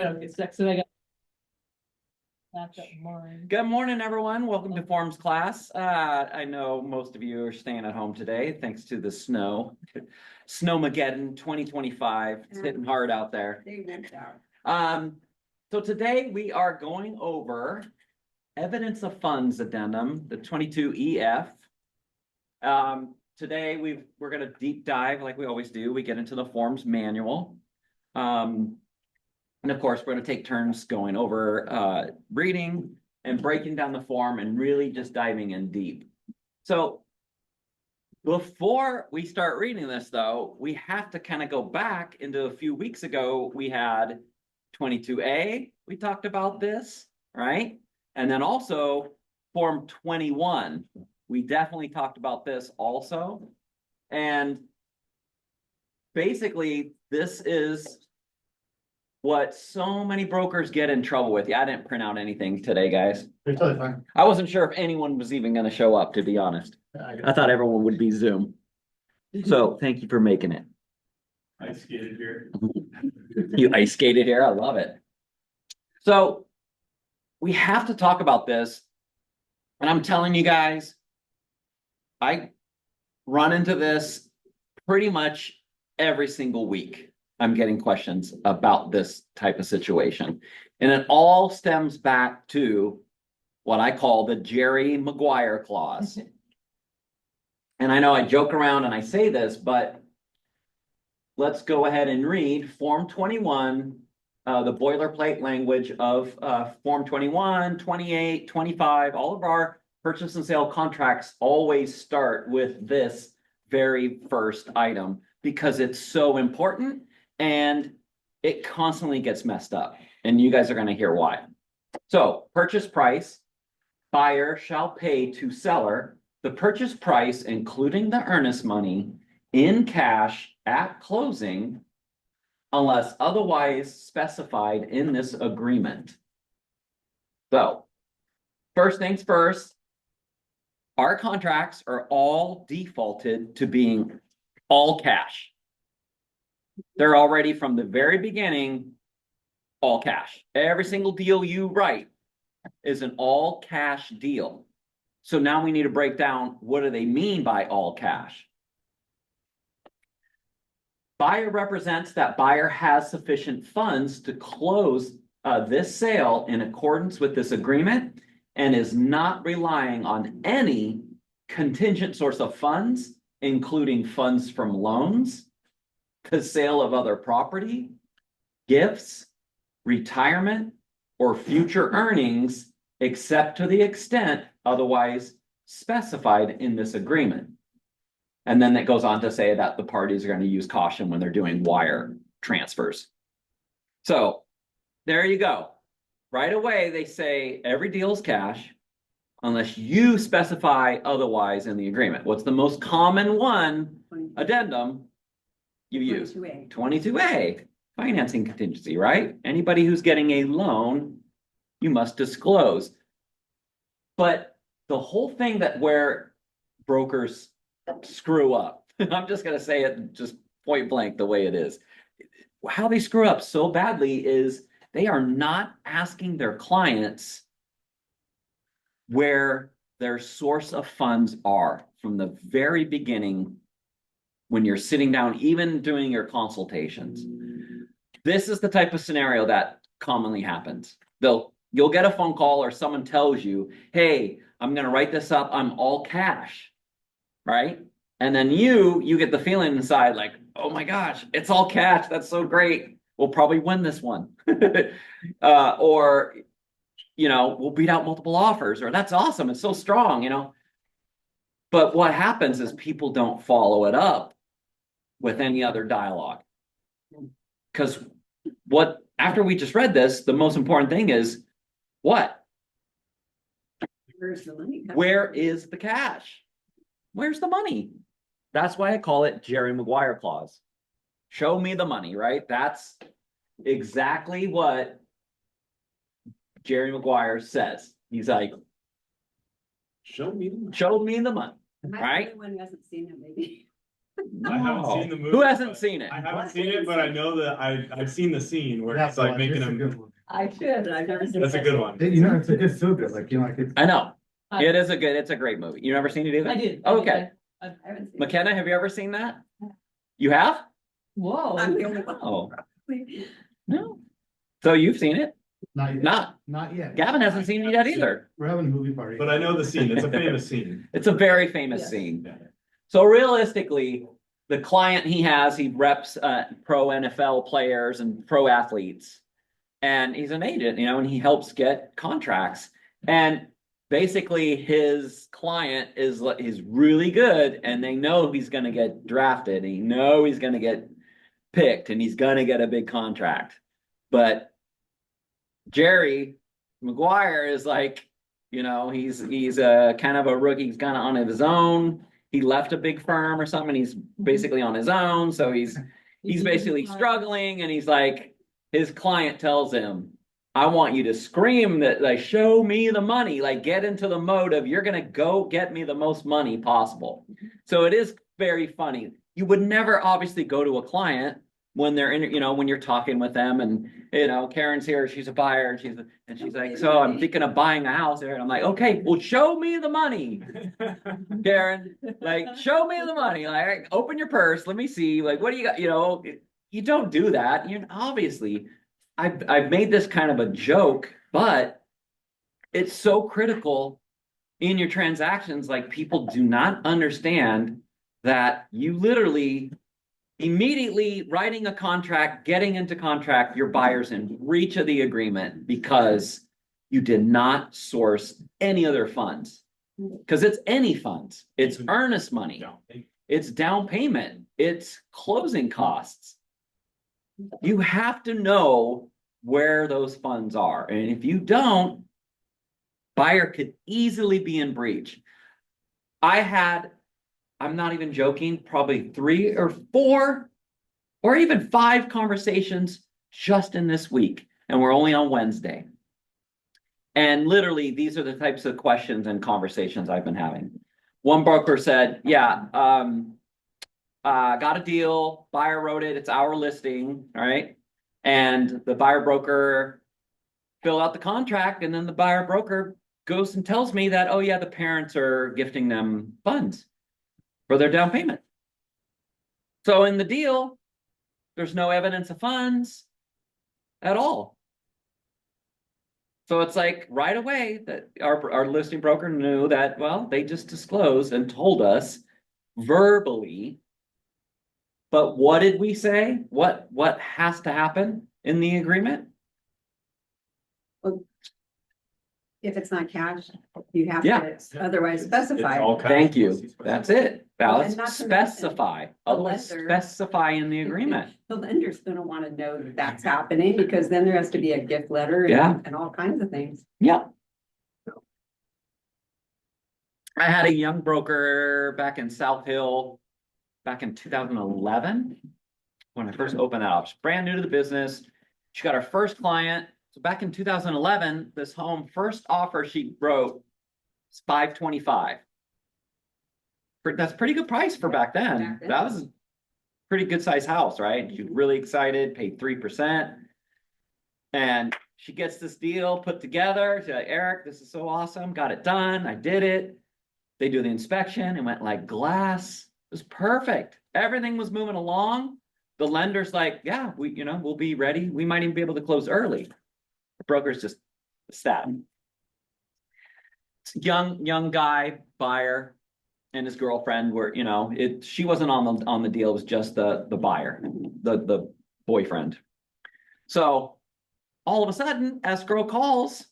Okay, so I got. Back up more. Good morning, everyone. Welcome to Forms class. I know most of you are staying at home today, thanks to the snow. Snowmageddon 2025. It's hitting hard out there. So today we are going over evidence of funds addendum, the 22 EF. Today we're going to deep dive like we always do. We get into the forms manual. And of course, we're going to take turns going over reading and breaking down the form and really just diving in deep. So before we start reading this, though, we have to kind of go back into a few weeks ago. We had 22A. We talked about this, right? And then also Form 21. We definitely talked about this also. And basically, this is what so many brokers get in trouble with. Yeah, I didn't print out anything today, guys. You're totally fine. I wasn't sure if anyone was even going to show up, to be honest. I thought everyone would be Zoom. So thank you for making it. Ice skated here. You ice skated here. I love it. So we have to talk about this. And I'm telling you guys, I run into this pretty much every single week. I'm getting questions about this type of situation. And it all stems back to what I call the Jerry Maguire clause. And I know I joke around and I say this, but let's go ahead and read Form 21, the boilerplate language of Form 21, 28, 25. All of our purchase and sale contracts always start with this very first item because it's so important. And it constantly gets messed up. And you guys are going to hear why. So purchase price, buyer shall pay to seller the purchase price, including the earnest money in cash at closing, unless otherwise specified in this agreement. So first things first, our contracts are all defaulted to being all cash. They're already from the very beginning, all cash. Every single deal you write is an all cash deal. So now we need to break down what do they mean by all cash. Buyer represents that buyer has sufficient funds to close this sale in accordance with this agreement and is not relying on any contingent source of funds, including funds from loans, the sale of other property, gifts, retirement, or future earnings, except to the extent otherwise specified in this agreement. And then it goes on to say that the parties are going to use caution when they're doing wire transfers. So there you go. Right away, they say every deal is cash unless you specify otherwise in the agreement. What's the most common one? Addendum. You use 22A, financing contingency, right? Anybody who's getting a loan, you must disclose. But the whole thing that where brokers screw up, I'm just going to say it just point blank the way it is. How they screw up so badly is they are not asking their clients where their source of funds are from the very beginning. When you're sitting down, even doing your consultations, this is the type of scenario that commonly happens. You'll get a phone call or someone tells you, hey, I'm going to write this up. I'm all cash, right? And then you get the feeling inside like, oh my gosh, it's all cash. That's so great. We'll probably win this one. Or, we'll beat out multiple offers, or that's awesome. It's so strong, But what happens is people don't follow it up with any other dialogue. Because after we just read this, the most important thing is what? Where's the money? Where is the cash? Where's the money? That's why I call it Jerry Maguire clause. Show me the money, right? That's exactly what Jerry Maguire says. He's like, Show me. show me the money. Am I right? the only one who hasn't seen it, maybe? I haven't seen the No. movie. Who hasn't but- seen it? I haven't seen it, but I know that I've seen the scene where it's like making them. I should, I've never seen. That's a good one. You know, it's so good, like, you know, like it's. I know. I- It's a great movie. You never seen it either? I did. Oh, okay. I haven't seen it. McKenna, have you ever seen that? You have? Whoa. I'm the only one. Oh, probably. no. So you've seen it? Not yet. Not, Yet. Gavin hasn't seen it yet either. We're having a movie party. But I know the scene. It's a famous scene. It's a very famous Yes. scene. Yeah. So realistically, the client he reps pro NFL players and pro athletes. And he's an agent, you know, and he helps get contracts. And basically his client is really good and they know he's gonna get drafted. And he's gonna get picked and he's gonna get a big contract. But Jerry Maguire is like, you know, he's a kind of a rookie, he's kind of on his own. He left a big firm or something, he's basically on his own, so he's basically struggling, and he's like, his client tells him, I want you to scream that, like, show me the money, like get into the mode of you're gonna go get me the most money possible. So it is very funny. You would never obviously go to a client when they're in, you know, when you're talking with them and, you know, Karen's here, she's a buyer, and she's like, so I'm thinking of buying a house there. And I'm like, okay, well, show me the money, Karen, like, show me the money, like, open your purse, let me see, like, what do you got? You know, you don't do that. You obviously, I've made this kind of a joke, but it's so critical in your transactions. Like, people do not understand that you literally immediately writing a contract, getting into contract, your buyer's in breach of the agreement because you did not source any other funds. Because it's any funds, it's earnest money, it's down payment, it's closing costs. You have to know where those funds are. And if you don't, buyer could easily be in breach. I'm not even joking, probably 3 or 4 or even 5 conversations just in this week. And we're only on Wednesday. And literally, these are the types of questions and conversations I've been having. One broker said, yeah, got a deal, buyer wrote it, it's our listing, all right? And the buyer broker filled out the contract, and then the buyer broker goes and tells me that, oh yeah, the parents are gifting them funds for their down payment. So in the deal, there's no evidence of funds at all. So it's like right away that our listing broker knew that, well, they just disclosed and told us verbally. But what did we say? What has to happen in the agreement? If it's not cash, you have Yeah. to otherwise specify. Thank you. That's it. Well, Let's and not to mention, specify. the Let's lender- specify in the agreement. The lender's gonna wanna know that that's happening, because then there has to be a gift letter Yeah. and all kinds of things. Yeah. I had a young broker back in South Hill back in 2011 when I first opened that up. She's brand new to the business. She got her first client. So back in 2011, this home first offer she wrote was $525. That's a pretty good price for back then. Back then. That was a pretty good sized house, right? She was really excited, paid 3%. And she gets this deal put together. She's like, Eric, this is so awesome. Got it done. I did it. They do the inspection and went like glass. It was perfect. Everything was moving along. The lender's like, yeah, we'll be ready. We might even be able to close early. The broker's just ecstatic. Young guy, buyer, and his girlfriend were, she wasn't on the deal. It was just the buyer, the boyfriend. So all of a sudden, escrow calls,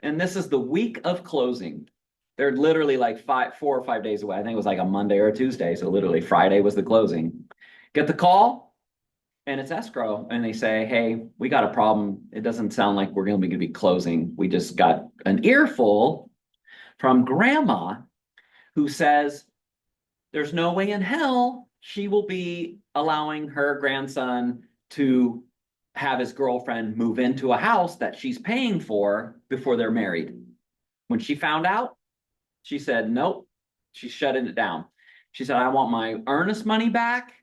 and this is the week of closing. They're literally like 4 or 5 days away. I think it was like a Monday or a Tuesday. So literally Friday was the closing. Get the call, and it's escrow. And they say, hey, we got a problem. It doesn't sound like we're going to be closing. We just got an earful from grandma who says there's no way in hell she will be allowing her grandson to have his girlfriend move into a house that she's paying for before they're married. When she found out, she said, nope, she's shutting it down. She said, I want my earnest money back.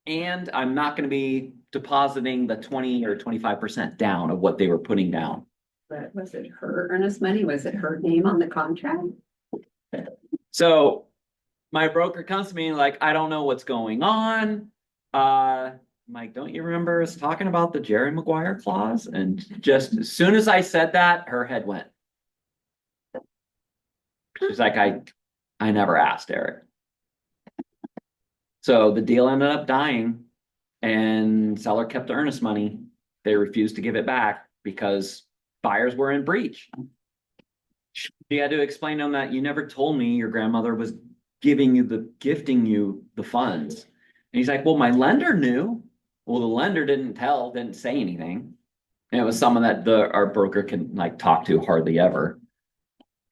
And I'm not gonna be depositing the 20 or 25% down of what they were putting down. But was it her earnest money? Was it her name on the contract? So my broker comes to me like, I don't know what's going on. Mike, don't you remember us talking about the Jerry Maguire clause? And just as soon as I said that, her head went. She's like, I never asked, Eric. So the deal ended up dying and seller kept the earnest money. They refused to give it back because buyers were in breach. She had to explain to them that you never told me your grandmother was gifting you the funds. And he's like, well, my lender knew. Well, the lender didn't say anything. And it was someone that our broker can like talk to hardly ever.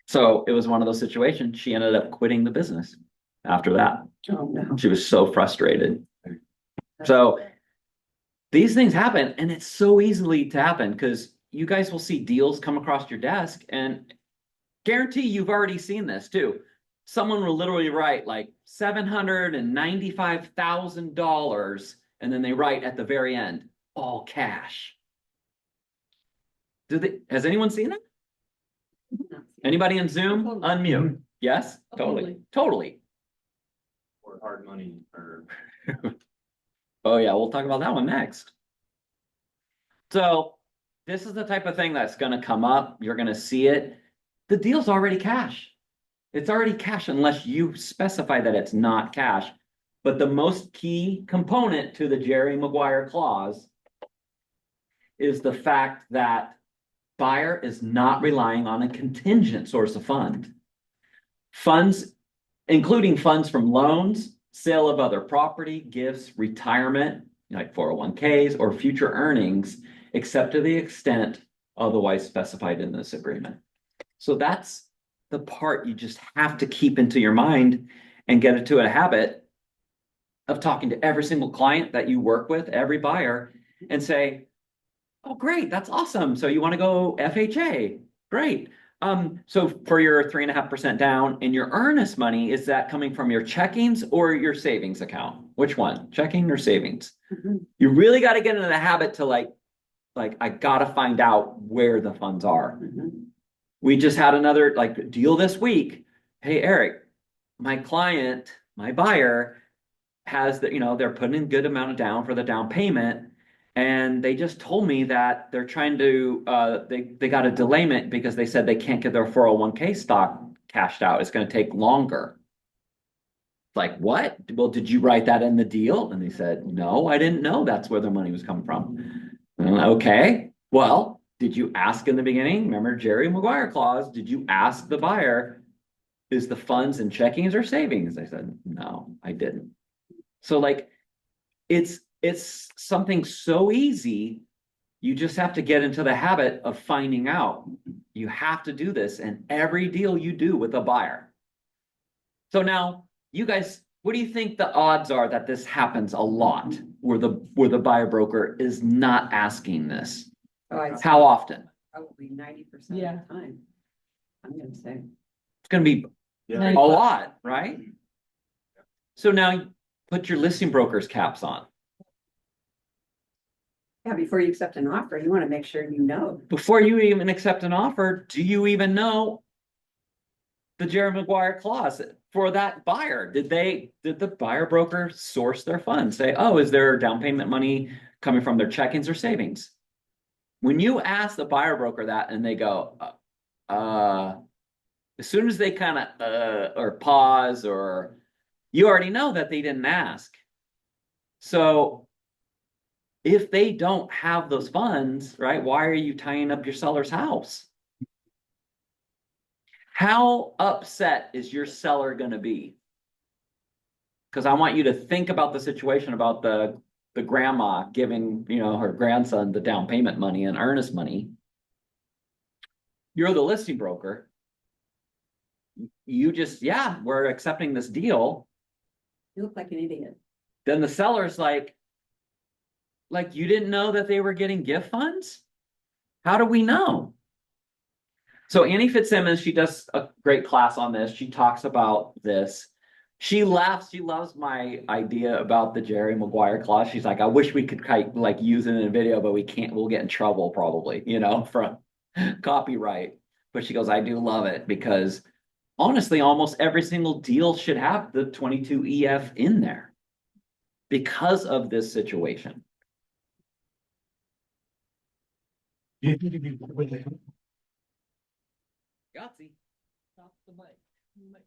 So it was one of those situations. She ended up quitting the business after that. Oh, no. She was so frustrated. So these things happen, and it's so easily to happen because you guys will see deals come across your desk, and guarantee you've already seen this too. Someone will literally write like $795,000, and then they write at the very end, all cash. Has anyone seen that? Anybody in Zoom? Totally. Unmute. Yes, totally, totally. Or hard money or. Oh yeah, we'll talk about that one next. So this is the type of thing that's gonna come up. You're gonna see it. The deal's already cash. It's already cash unless you specify that it's not cash. But the most key component to the Jerry Maguire clause is the fact that buyer is not relying on a contingent source of fund. Funds, including funds from loans, sale of other property, gifts, retirement, like 401ks or future earnings, except to the extent otherwise specified in this agreement. So that's the part you just have to keep into your mind and get into a habit of talking to every single client that you work with, every buyer, and say, oh, great, that's awesome. So you want to go FHA? Great. So for your 3.5% down and your earnest money, is that coming from your checkings or your savings account? Which one? Checking or savings? Mhm. You really got to get into the habit to like I got to find out where the funds are. Mhm. We just had another like deal this week. Hey, Eric, my client, my buyer has they're putting a good amount of down for the down payment. And they just told me that they're trying to, they got a delayment because they said they can't get their 401k stock cashed out. It's going to take longer. Like, what? Well, did you write that in the deal? And they said, no, I didn't know that's where the money was coming from. Okay, well, did you ask in the beginning? Remember Jerry Maguire clause? Did you ask the buyer, is the funds in checkings or savings? They said, no, I didn't. So like, it's something so easy. You just have to get into the habit of finding out. You have to do this in every deal you do with a buyer. So now you guys, what do you think the odds are that this happens a lot where the buyer broker is not asking this? Oh, I'd say How often? probably 90% Yeah. of the time. I'm gonna say. It's gonna be Yeah. a lot, right? So now put your listing broker's caps on. Yeah, before you accept an offer, you want to make sure you know. Before you even accept an offer, do you even know the Jerry Maguire clause for that buyer? Did the buyer broker source their funds? Say, oh, is there down payment money coming from their checkings or savings? When you ask the buyer broker that and they go, as soon as they kind of or pause, or you already know that they didn't ask. So if they don't have those funds, right, why are you tying up your seller's house? How upset is your seller going to be? Because I want you to think about the situation about the grandma giving, her grandson the down payment money and earnest money. You're the listing broker. You just, yeah, we're accepting this deal. You look like an idiot. Then the seller's like, you didn't know that they were getting gift funds? How do we know? So Annie Fitzsimmons, she does a great class on this. She talks about this. She laughs. She loves my idea about the Jerry Maguire clause. She's like, I wish we could like use it in a video, but we can't. We'll get in trouble probably, from copyright. But she goes, I do love it because honestly, almost every single deal should have the 22 EF in there because of this situation. Do you think it'd be, with the- Yahtzee. Stop the mic. Mic.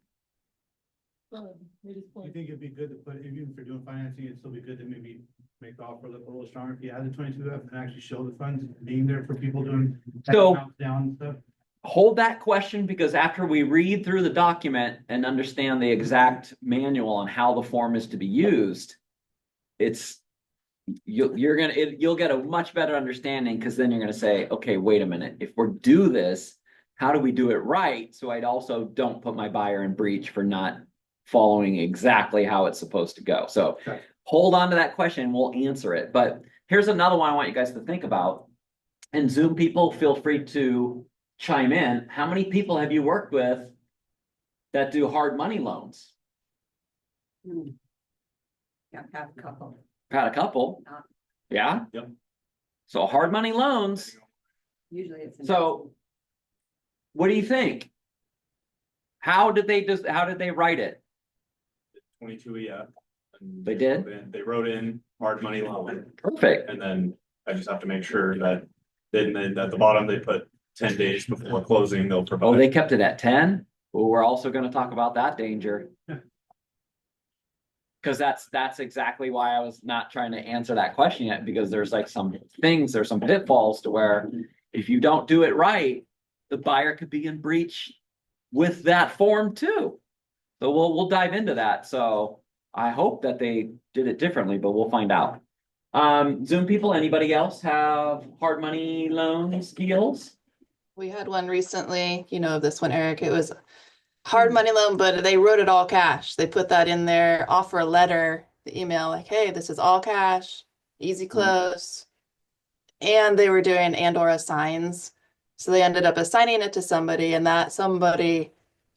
It is you playing. think it'd be good to put, even for doing financing, it'd still be good to maybe make the offer look a little stronger if you had the 22F and actually show the funds being there for people doing. So- amounts down and stuff. Hold that question because after we read through the document and understand the exact manual on how the form is to be used, you'll get a much better understanding because then you're gonna say, okay, wait a minute, if we're do this, how do we do it right? So I also don't put my buyer in breach for not following exactly how it's supposed to go. So Okay. hold on to that question, we'll answer it. But here's another one I want you guys to think about. And Zoom people, feel free to chime in. How many people have you worked with that do hard money loans? Yeah, have a couple. Had a couple. Yeah? Yep. So hard money loans. Usually it's. So what do you think? How did they write it? 22 EF. and They did? They wrote in hard money loan, Perfect. and then I just have to make sure that then at the bottom, they put 10 days before closing, they'll Oh, provide. they kept it at 10? Well, we're also gonna talk about that danger. Cause that's exactly why I was not trying to answer that question yet, because there's like some pitfalls to where if you don't do it right, the buyer could be in breach with that form too. So we'll dive into that. So I hope that they did it differently, but we'll find out. Zoom people, anybody else have hard money loans deals? We had one recently, you know, this one, Eric, it was hard money loan, but they wrote it all cash. They put that in their offer letter, the email, like, hey, this is all cash, easy close. And they were doing and/or assigns. So they ended up assigning it to somebody, and that somebody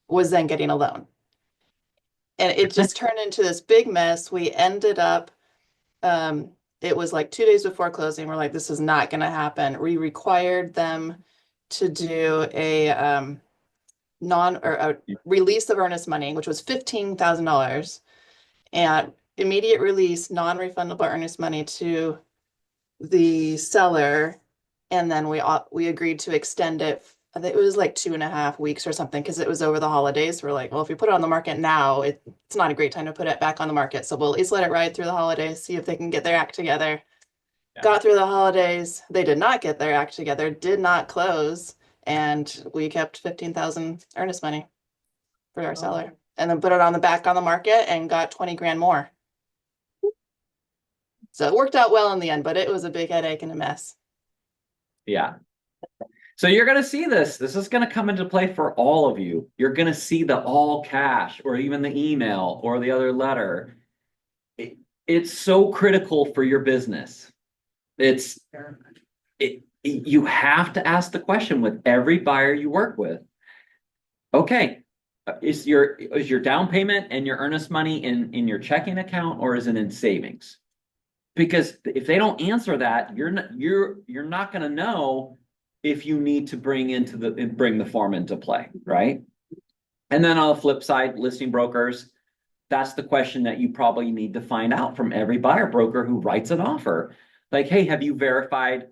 was then getting a loan. And it just turned into this big mess. We ended up, it was like 2 days before closing. We're like, this is not going to happen. We required them to do a a release of earnest money, which was $15,000, and immediate release, non-refundable earnest money to the seller. And then we agreed to extend it. I think it was like 2.5 weeks or something because it was over the holidays. We're like, well, if we put it on the market now, it's not a great time to put it back on the market. So we'll at least let it ride through the holidays, see if they can get their act together. Yeah. Got through the holidays. They did not get their act together, did not close. And we kept 15,000 earnest money for our seller, and then put it on the market and got 20 grand more. So it worked out well in the end, but it was a big headache and a mess. Yeah. So you're gonna see this. This is gonna come into play for all of you. You're gonna see the all cash or even the email or the other letter. It's so critical for your business. You have to ask the question with every buyer you work with. Okay, is your down payment and your earnest money in your checking account, or is it in savings? Because if they don't answer that, you're not going to know if you need to bring the form into play, right? And then on the flip side, listing brokers, that's the question that you probably need to find out from every buyer broker who writes an offer. Like, hey, have you verified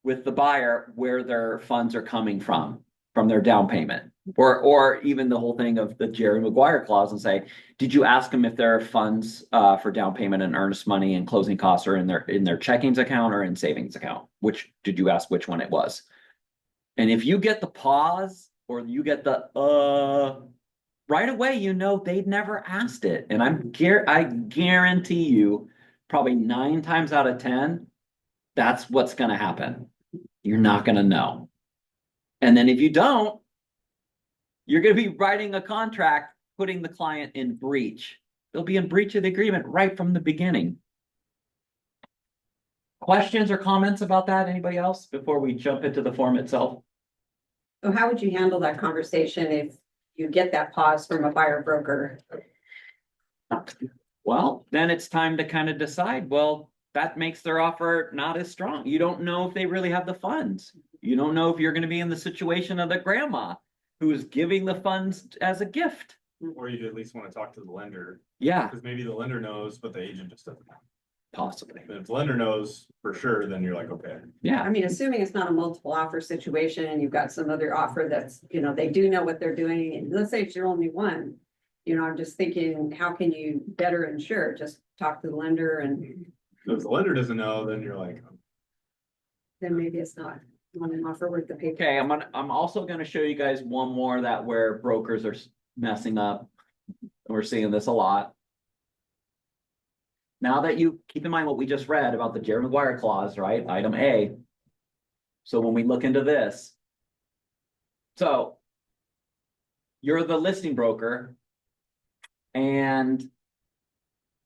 with the buyer where their funds are coming from their down payment? Or even the whole thing of the Jerry Maguire clause and say, did you ask them if there are funds for down payment and earnest money and closing costs are in their checkings account or in savings account? Which did you ask which one it was? And if you get the pause or you get the right away, you know they'd never asked it. And I guarantee you, probably 9 times out of 10, that's what's going to happen. You're not going to know. And then if you don't, you're going to be writing a contract, putting the client in breach. They'll be in breach of the agreement right from the beginning. Questions or comments about that? Anybody else before we jump into the form itself? So how would you handle that conversation if you get that pause from a buyer broker? Well, then it's time to kind of decide, well, that makes their offer not as strong. You don't know if they really have the funds. You don't know if you're gonna be in the situation of the grandma who's giving the funds as a gift. Or you at least want to talk to the lender, Yeah, because maybe the lender knows, but the agent just doesn't know. possibly. But if the lender knows for sure, then you're like, okay. Yeah, I mean, assuming it's not a multiple offer situation and you've got some other offer that's, they do know what they're doing, and let's say it's your only one. I'm just thinking, how can you better ensure? Just talk to the lender and If the lender doesn't know, then you're like, then maybe it's not an offer worth the paper. okay, I'm also gonna show you guys one more that where brokers are messing up. We're seeing this a lot. Now that you keep in mind what we just read about the Jerry Maguire clause, right? Item A. So when we look into this. So. You're the listing broker. And.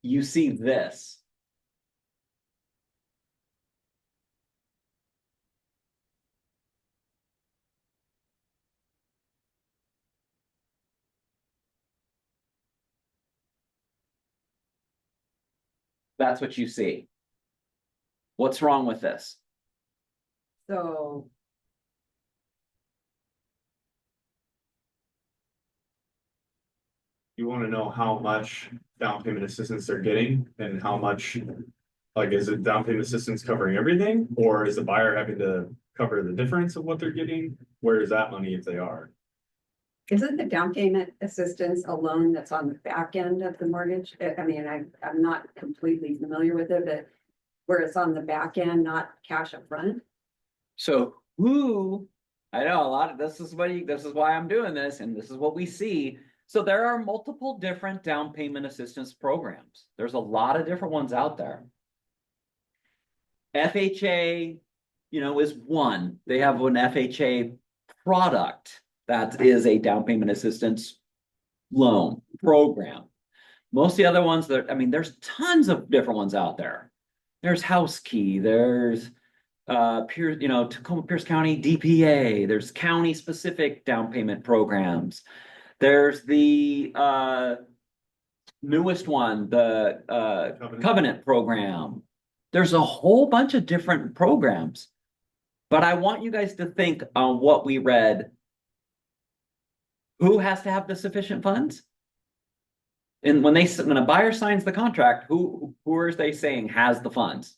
You see this. That's what you see. What's wrong with this? So. you want to know how much down payment assistance they're getting and how much. Like, is it down payment assistance covering everything, or is the buyer having to cover the difference of what they're getting? Where is that money if they are? Isn't the down payment assistance a loan that's on the back end of the mortgage? I mean, I'm not completely familiar with it, but where it's on the back end, not cash up front. So I know a lot of this is why I'm doing this, and this is what we see. So there are multiple different down payment assistance programs. There's a lot of different ones out there. FHA, is one. They have an FHA product that is a down payment assistance loan program. Most of the other ones there's tons of different ones out there. There's House Key, there's Tacoma Pierce County DPA, there's county specific down payment programs. There's the newest one, the Covenant program. There's a whole bunch of different programs. But I want you guys to think on what we read. Who has to have the sufficient funds? And when a buyer signs the contract, who are they saying has the funds?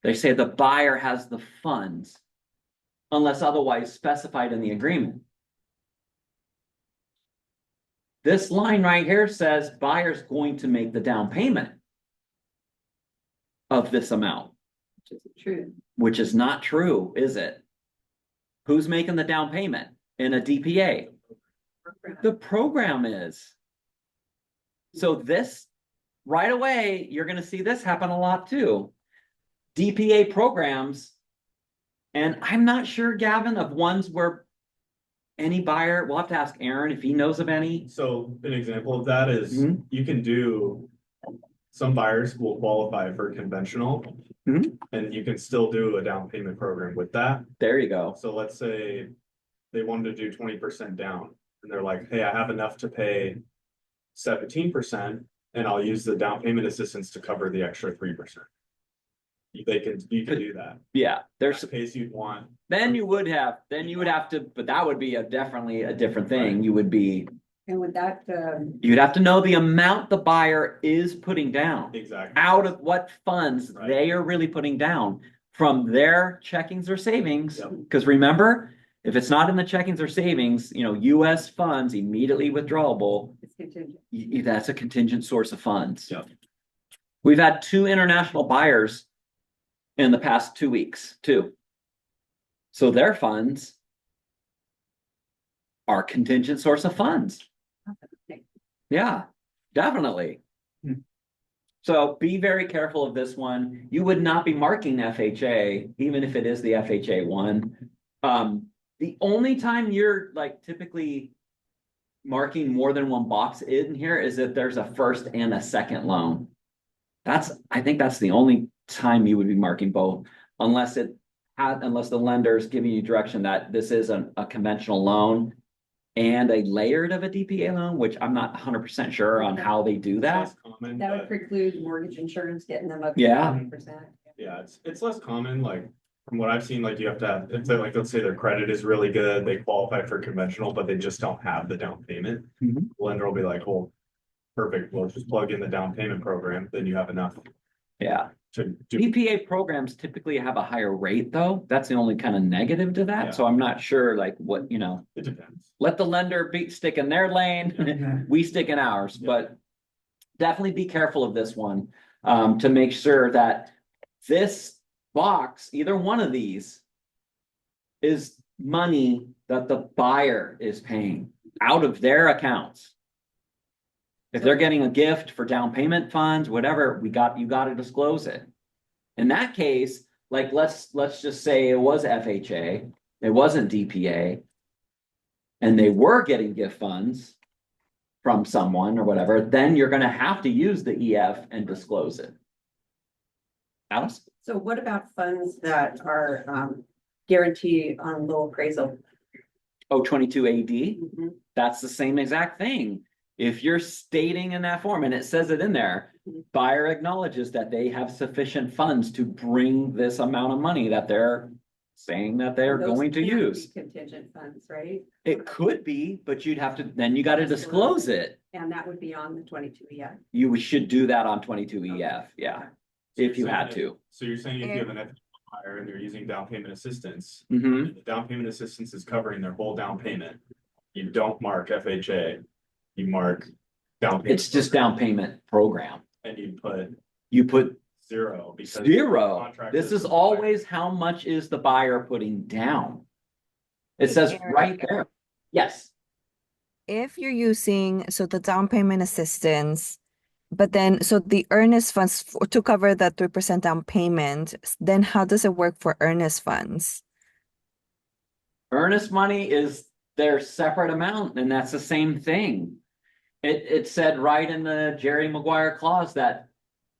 They say the buyer has the funds unless otherwise specified in the agreement. This line right here says buyer's going to make the down payment of this amount. Which isn't true. Which is not true, is it? Who's making the down payment in a DPA? The program is. So this, right away, you're gonna see this happen a lot too. DPA programs, and I'm not sure, Gavin, of ones where any buyer, we'll have to ask Aaron if he knows of any. So an example of that is you can do. Some buyers will qualify for conventional. And you can still do a down payment program with that. There you go. So let's say they wanted to do 20% down and they're like, hey, I have enough to pay 17% and I'll use the down payment assistance to cover the extra 3%. You can do that. Yeah, there's the case you'd want. Then you would have to, but that would be definitely a different thing. You would be. And with that, You'd have to know the amount the buyer is putting down. Exactly. Out of what funds they are really putting down from their checkings or savings. Because remember, if it's not in the checkings or savings, US funds immediately withdrawable. it's contingent. That's a contingent source of funds. Yep. We've had 2 international buyers in the past 2 weeks too. So their funds are contingent source of funds. Yeah, definitely. So be very careful of this one. You would not be marking FHA, even if it is the FHA one. The only time you're typically marking more than one box in here is if there's a first and a second loan. I think that's the only time you would be marking both, unless the lender's giving you direction that this is a conventional loan. and a layered of a DPA loan, which I'm not 100% sure on how they do It's that. less common, That would but preclude mortgage insurance getting them up to Yeah. 20%. yeah, it's less common, like. From what I've seen, like you have to have, if they like, let's say their credit is really good, they qualify for conventional, but they just don't have the down payment. Mhm. Lender will be like, well, perfect, we'll just plug in the down payment program, then you have enough Yeah. to do. DPA programs typically have a higher rate though. That's the only kind of negative to that. So I'm not sure like what, It depends. let the lender stick in their lane, we stick in ours, Yeah. but definitely be careful of this one, to make sure that this box, either one of these, is money that the buyer is paying out of their accounts. If they're getting a gift for down payment funds, whatever, you got to disclose it. In that case, like, let's just say it was FHA, it wasn't DPA, and they were getting gift funds from someone or whatever, then you're gonna have to use the EF and disclose it. Alice? So what about funds that are guaranteed on low appraisal? 022 AD, Mhm. that's the same exact thing. If you're stating in that form, and it says it in there, buyer acknowledges that they have sufficient funds to bring this amount of money that they're saying that they're Those going to can be use. Contingent funds, right? It could be, but you'd have to, then you gotta disclose it. And that would be on the 22, yeah. You should do that on 22 EF, yeah, So if you you're had saying to. So you're saying if you have an FHA buyer and they're using down payment assistance, Hmm. and the down payment assistance is covering their whole down payment. You don't mark FHA, you mark down. payment It's just program, down payment program. And you put You put zero because. zero. contract This is buyer. always how much is the buyer putting down. It says right there. Yes. If you're using, so the down payment assistance, but then, so the earnest funds to cover that 3% down payment, then how does it work for earnest funds? Earnest money is their separate amount, and that's the same thing. It said right in the Jerry Maguire clause that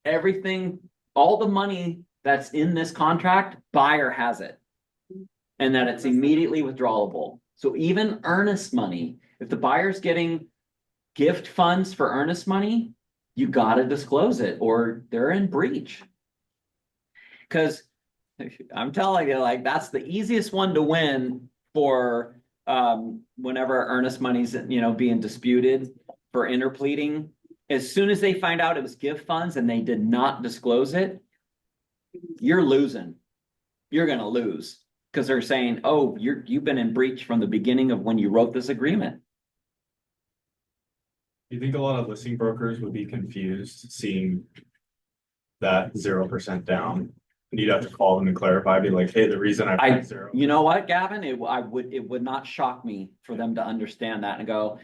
everything, all the money that's in this contract, buyer has it. And that it's immediately withdrawable. So even earnest money, if the buyer's getting gift funds for earnest money, you gotta disclose it or they're in breach. Cause I'm telling you, like, that's the easiest one to win for whenever earnest money's, being disputed for interpleading. As soon as they find out it was gift funds and they did not disclose it, you're losing. You're gonna lose. Because they're saying, oh, you've been in breach from the beginning of when you wrote this agreement. You think a lot of listing brokers would be confused seeing that 0% down? And you'd have to call them and clarify, be like, hey, the reason I put zero. You know what, Gavin? It would not shock me for them to understand that and go,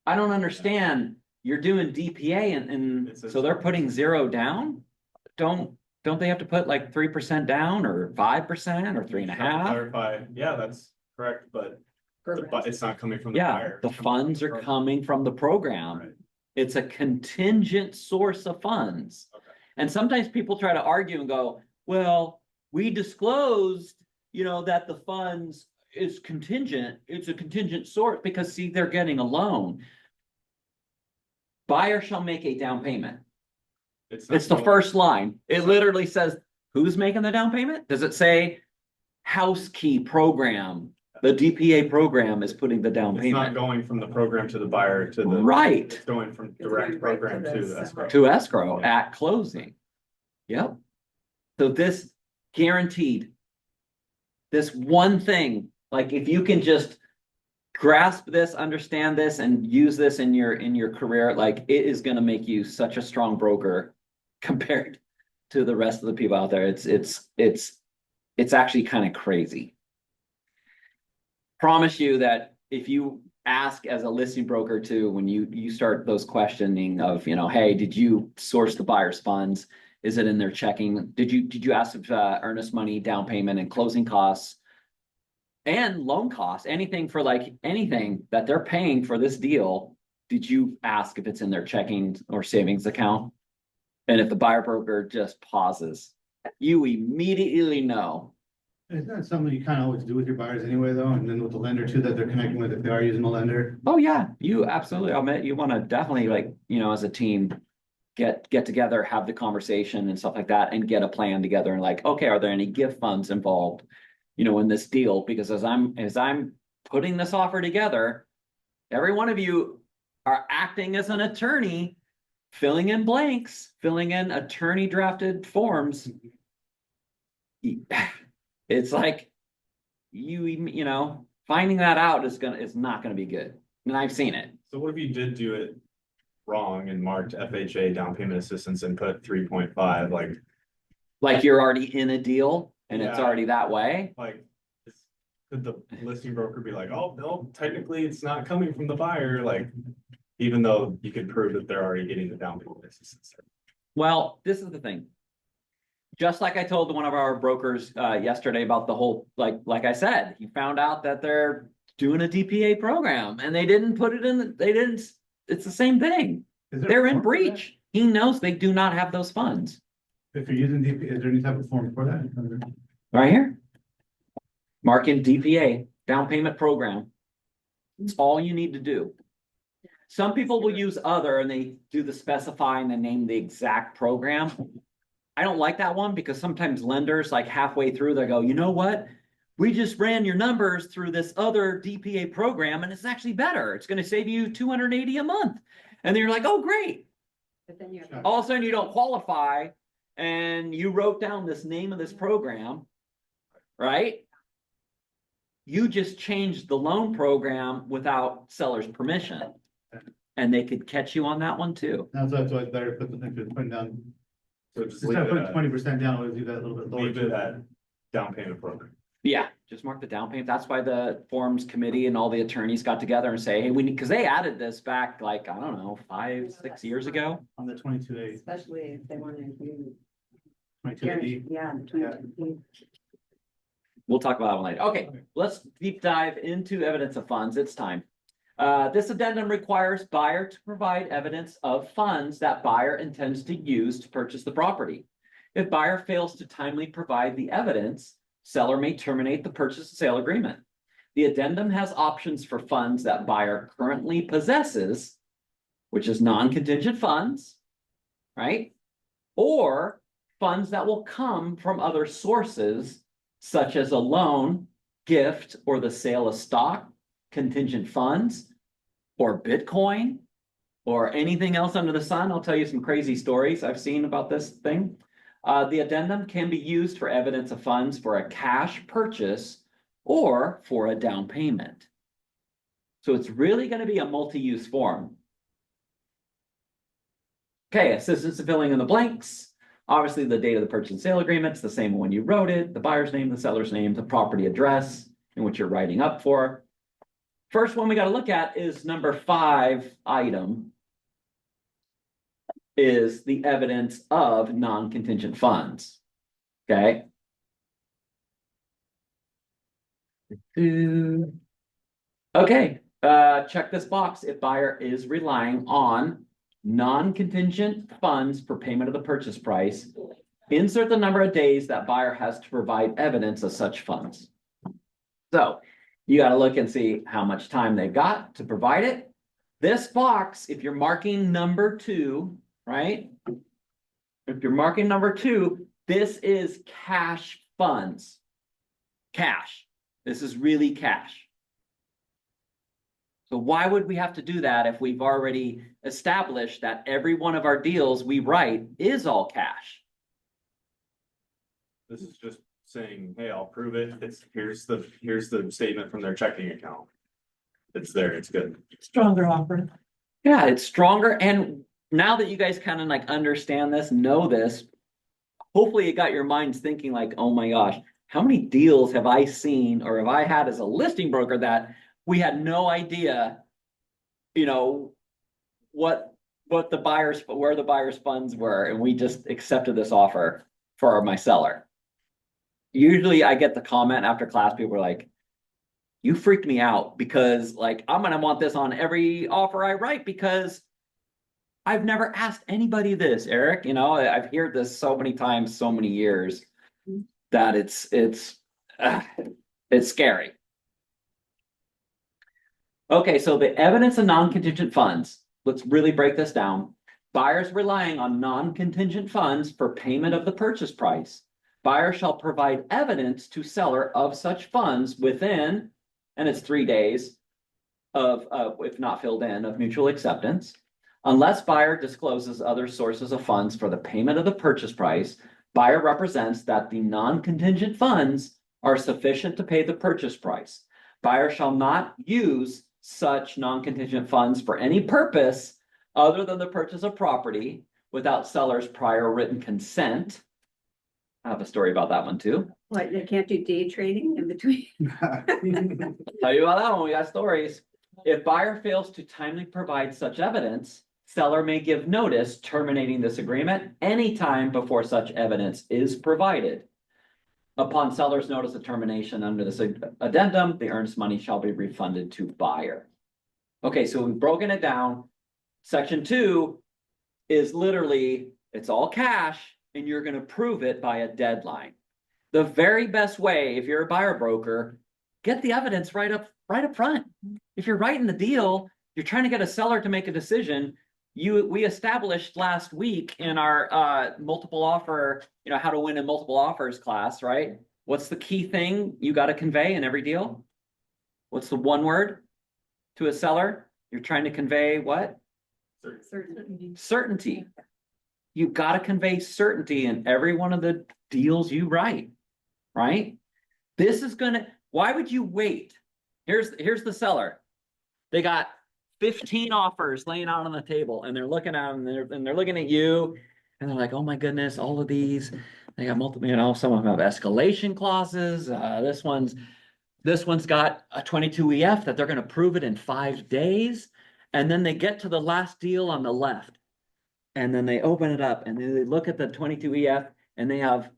I don't understand. You're doing DPA and It says so they're putting 0 down? Don't they have to put like 3% down or 5% or 3.5%? Clarify, yeah, that's correct, but it's not coming from the Yeah, buyer. the It's coming from funds the are program. coming from the program. Right. It's a contingent source of funds. Okay. And sometimes people try to argue and go, well, we disclosed, that the funds is contingent. It's a contingent source because see, they're getting a loan. Buyer shall make a down payment. It's not It's the going- first line. It literally says, who's making the down payment? Does it say house key program? The DPA program is putting the down It's not payment going from the program to the buyer to the. right It's going from It's direct going right program to to the escrow. to escrow at closing. Yep. So this guaranteed. This one thing, like if you can just grasp this, understand this, and use this in your career, like it is gonna make you such a strong broker compared to the rest of the people out there. It's actually kind of crazy. Promise you that if you ask as a listing broker too, when you start those questioning of, hey, did you source the buyer's funds? Is it in their checking? Did you ask if earnest money, down payment, and closing costs and loan costs, anything for like anything that they're paying for this deal? Did you ask if it's in their checking or savings account? And if the buyer broker just pauses, you immediately know Isn't that something you kind of always do with your buyers anyway, though? And then with the lender too, that they're connecting with, if they are using a lender? Oh, yeah, you absolutely, I'll admit, you wanna definitely like, as a team. Get together, have the conversation and stuff like that, and get a plan together and like, okay, are there any gift funds involved? In this deal, because as I'm putting this offer together, every one of you are acting as an attorney, filling in blanks, filling in attorney drafted forms. It's like finding that out is not gonna be good. And I've seen it. So what if you did do it wrong and marked FHA down payment assistance and put 3.5, Like you're already in a deal and it's Yeah. already that way. could the listing broker be like, oh, no, technically it's not coming from the buyer, even though you could prove that they're already getting the down payment assistance? Well, this is the thing. Just like I told one of our brokers yesterday about the whole, like I said, he found out that they're doing a DPA program and they didn't put it in, it's the same thing. Is there a They're in form for that? breach. He knows they do not have those funds. If you're using DP, is there any type of form for that? Right here. Mark in DPA, down payment program. It's all you need to do. Some people will use other and they do the specify and then name the exact program. I don't like that one because sometimes lenders like halfway through, they go, you know what? We just ran your numbers through this other DPA program and it's actually better. It's going to save you $280 a month. And then you're like, oh, great. But then you have. All of a sudden you don't qualify and you wrote down this name of this program, right? You just changed the loan program without seller's permission. And they could catch you on that one too. That's why it's better to put the, if you're putting down, So just instead of putting leave 20% down, always do that a little bit lower. it at down payment program. Yeah, just mark the down payment. That's why the forms committee and all the attorneys got together and say, hey, we need, because they added this back like, I don't know, 5-6 years ago. On the 22A, Especially if they want to include. 22A. Yeah, the 22. We'll talk about that one later. Okay, let's deep dive into evidence of funds. It's time. This addendum requires buyer to provide evidence of funds that buyer intends to use to purchase the property. If buyer fails to timely provide the evidence, seller may terminate the purchase and sale agreement. The addendum has options for funds that buyer currently possesses, which is non-contingent funds, right? Or funds that will come from other sources, such as a loan, gift, or the sale of stock, contingent funds, or Bitcoin, or anything else under the sun. I'll tell you some crazy stories I've seen about this thing. The addendum can be used for evidence of funds for a cash purchase or for a down payment. So it's really going to be a multi-use form. Okay, assistance in filling in the blanks. Obviously, the date of the purchase and sale agreement is the same when you wrote it, the buyer's name, the seller's name, the property address, and what you're writing up for. First one we got to look at is number 5 item. Is the evidence of non-contingent funds. Okay. Okay, check this box if buyer is relying on non-contingent funds for payment of the purchase price. Insert the number of days that buyer has to provide evidence of such funds. So you got to look and see how much time they've got to provide it. This box, if you're marking number 2, right? If you're marking number 2, this is cash funds. Cash. This is really cash. So why would we have to do that if we've already established that every one of our deals we write is all cash? This is just saying, hey, I'll prove it. Here's the statement from their checking account. It's there, it's good. Stronger offer. Yeah, it's stronger. And now that you guys kind of like understand this, know this, hopefully it got your minds thinking like, oh my gosh, how many deals have I seen or have I had as a listing broker that we had no idea, where the buyer's funds were, and we just accepted this offer for my seller. Usually I get the comment after class, people are like, you freaked me out because like, I'm going to want this on every offer I write because I've never asked anybody this, Eric. I've heard this so many times, so many years that it's It's scary. Okay, so the evidence of non-contingent funds, let's really break this down. Buyers relying on non-contingent funds for payment of the purchase price. Buyer shall provide evidence to seller of such funds within, and it's 3 days of, if not filled in, of mutual acceptance. Unless buyer discloses other sources of funds for the payment of the purchase price, buyer represents that the non-contingent funds are sufficient to pay the purchase price. Buyer shall not use such non-contingent funds for any purpose other than the purchase of property without seller's prior written consent. I have a story about that one too. What, they can't do day trading in between? Tell you about that one, we got stories. If buyer fails to timely provide such evidence, seller may give notice terminating this agreement anytime before such evidence is provided. Upon seller's notice of termination under this addendum, the earnest money shall be refunded to buyer. Okay, so we've broken it down. Section 2 is literally, it's all cash and you're gonna prove it by a deadline. The very best way, if you're a buyer broker, get the evidence right up front. If you're writing the deal, you're trying to get a seller to make a decision. We established last week in our multiple offer, how to win in multiple offers class, right? What's the key thing you got to convey in every deal? What's the one word to a seller? You're trying to convey what? Certainty. You got to convey certainty in every one of the deals you write, right? This is gonna, why would you wait? Here's the seller. They got 15 offers laying out on the table and they're looking at them and they're looking at you and they're like, oh my goodness, all of these, they got multiple, some of them have escalation clauses. This one's got a 22 EF that they're going to prove it in 5 days. And then they get to the last deal on the left and then they open it up and they look at the 22 EF and they have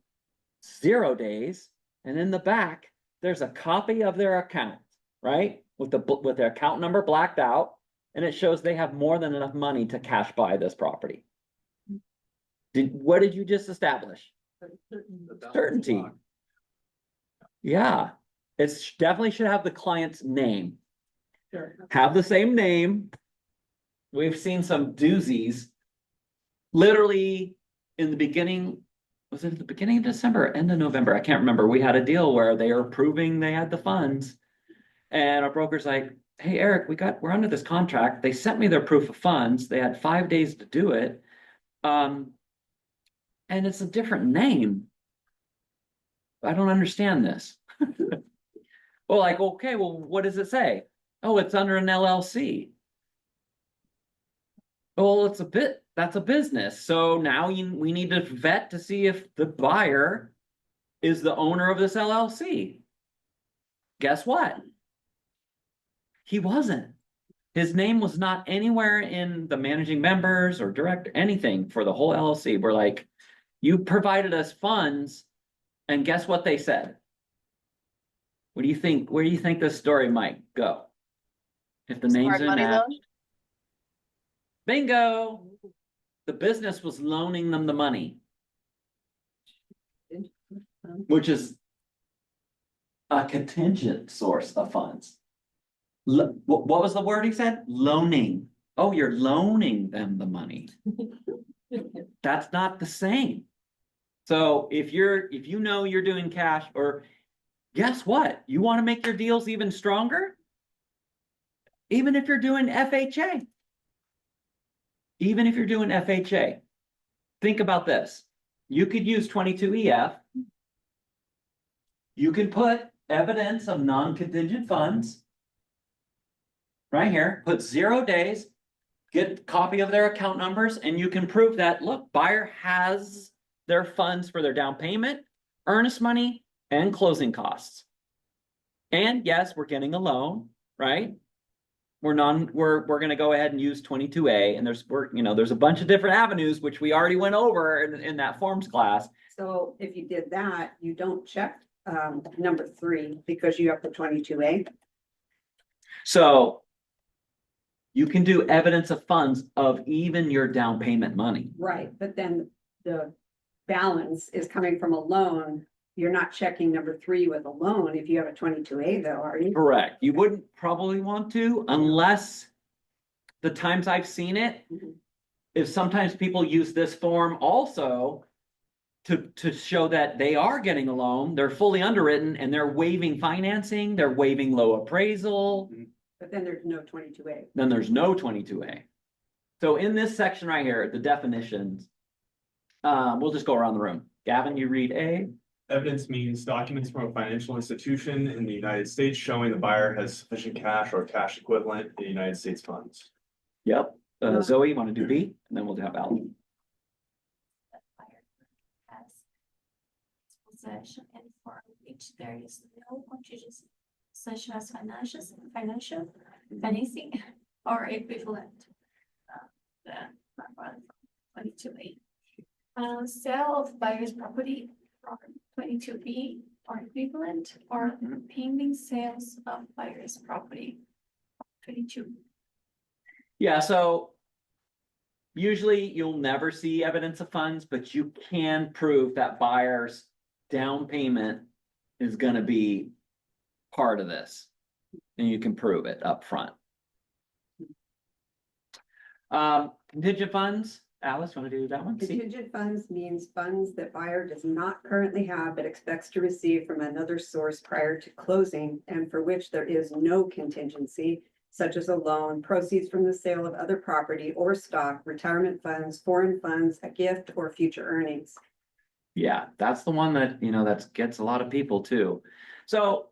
0 days. And in the back, there's a copy of their account, right? With their account number blacked out. And it shows they have more than enough money to cash buy this property. What did you just establish? Certainty. Yeah, it's definitely should have the client's name. Sure. Have the same name. We've seen some doozies. Literally in the beginning, was it at the beginning of December or end of November? I can't remember. We had a deal where they were proving they had the funds. And our broker's like, hey, Eric, we're under this contract. They sent me their proof of funds. They had 5 days to do it. And it's a different name. I don't understand this. Well, like, okay, well, what does it say? Oh, it's under an LLC. Well, that's a business. So now we need to vet to see if the buyer is the owner of this LLC. Guess what? He wasn't. His name was not anywhere in the managing members or director, anything for the whole LLC. We're like, you provided us funds, and guess what they said? What do you think? Where do you think this story might go? If the name's Smart in money that. loan? Bingo. The business was loaning them the money, which is a contingent source of funds. What was the word he said? Loaning. Oh, you're loaning them the money. That's not the same. So if you know you're doing cash, or guess what? You want to make your deals even stronger? Even if you're doing FHA. Even if you're doing FHA. Think about this. You could use 22 EF. You can put evidence of non-contingent funds right here, put 0 days, get a copy of their account numbers, and you can prove that, look, buyer has their funds for their down payment, earnest money, and closing costs. And yes, we're getting a loan, right? We're going to go ahead and use 22A, and there's a bunch of different avenues, which we already went over in that forms class. So if you did that, you don't check number 3 because you have the 22A. So you can do evidence of funds of even your down payment money. Right, but then the balance is coming from a loan you're not checking number 3 with a loan if you have a 22A though, are you? Correct. You wouldn't probably want to unless the times I've seen it, Mhm. is sometimes people use this form also to show that they are getting a loan, they're fully underwritten and they're waiving financing, they're waiving low appraisal, But then there's no 22A. then there's no 22A. So in this section right here, the definitions, we'll just go around the room. Gavin, you read A. Evidence means documents from a financial institution in the United States showing the buyer has sufficient cash or cash equivalent in United States funds. Yep. Zoe, you want to do B? And then we'll have Alan. That buyer has possession and for which there is no contingency, such as financial, financing, or equivalent. The 22A. Sale of buyer's property from 22B or equivalent, or pending sales of buyer's property. 22. Yeah, so usually you'll never see evidence of funds, but you can prove that buyer's down payment is gonna be part of this. And you can prove it up front. Contingent funds, Alice, want to do that one? C? Contingent funds means funds that buyer does not currently have but expects to receive from another source prior to closing and for which there is no contingency, such as a loan, proceeds from the sale of other property or stock, retirement funds, foreign funds, a gift, or future earnings. Yeah, that's the one that, that gets a lot of people too. So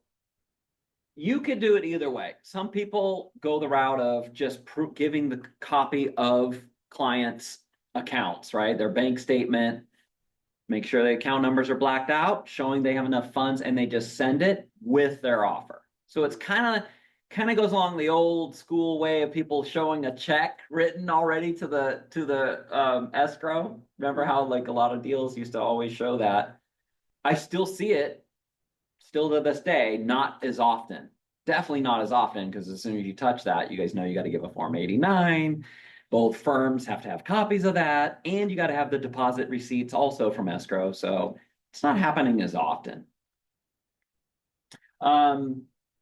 you could do it either way. Some people go the route of just giving the copy of clients' accounts, right? Their bank statement, make sure the account numbers are blacked out, showing they have enough funds, and they just send it with their offer. So it's kind of goes along the old school way of people showing a check written already to the escrow. Remember how like a lot of deals used to always show that? I still see it. Still to this day, not as often. Definitely not as often, because as soon as you touch that, you guys know you got to give a Form 89. Both firms have to have copies of that, and you got to have the deposit receipts also from escrow. So it's not happening as often. All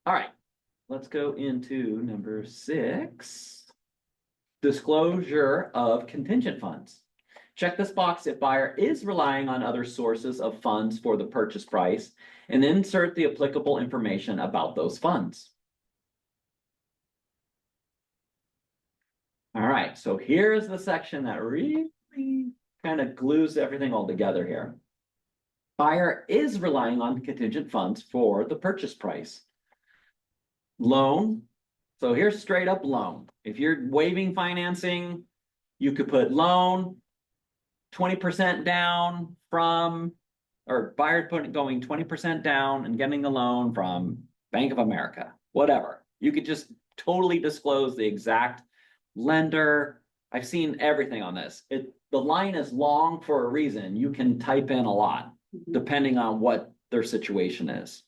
right, let's go into number 6. Disclosure of contingent funds. Check this box if buyer is relying on other sources of funds for the purchase price, and insert the applicable information about those funds. All right, so here's the section that really kind of glues everything all together here. Buyer is relying on contingent funds for the purchase price. Loan. So here's straight up loan. If you're waiving financing, you could put loan, 20% down from, or buyer going 20% down and getting a loan from Bank of America, whatever. You could just totally disclose the exact lender. I've seen everything on this. The line is long for a reason. You can type in a lot depending on what their situation is.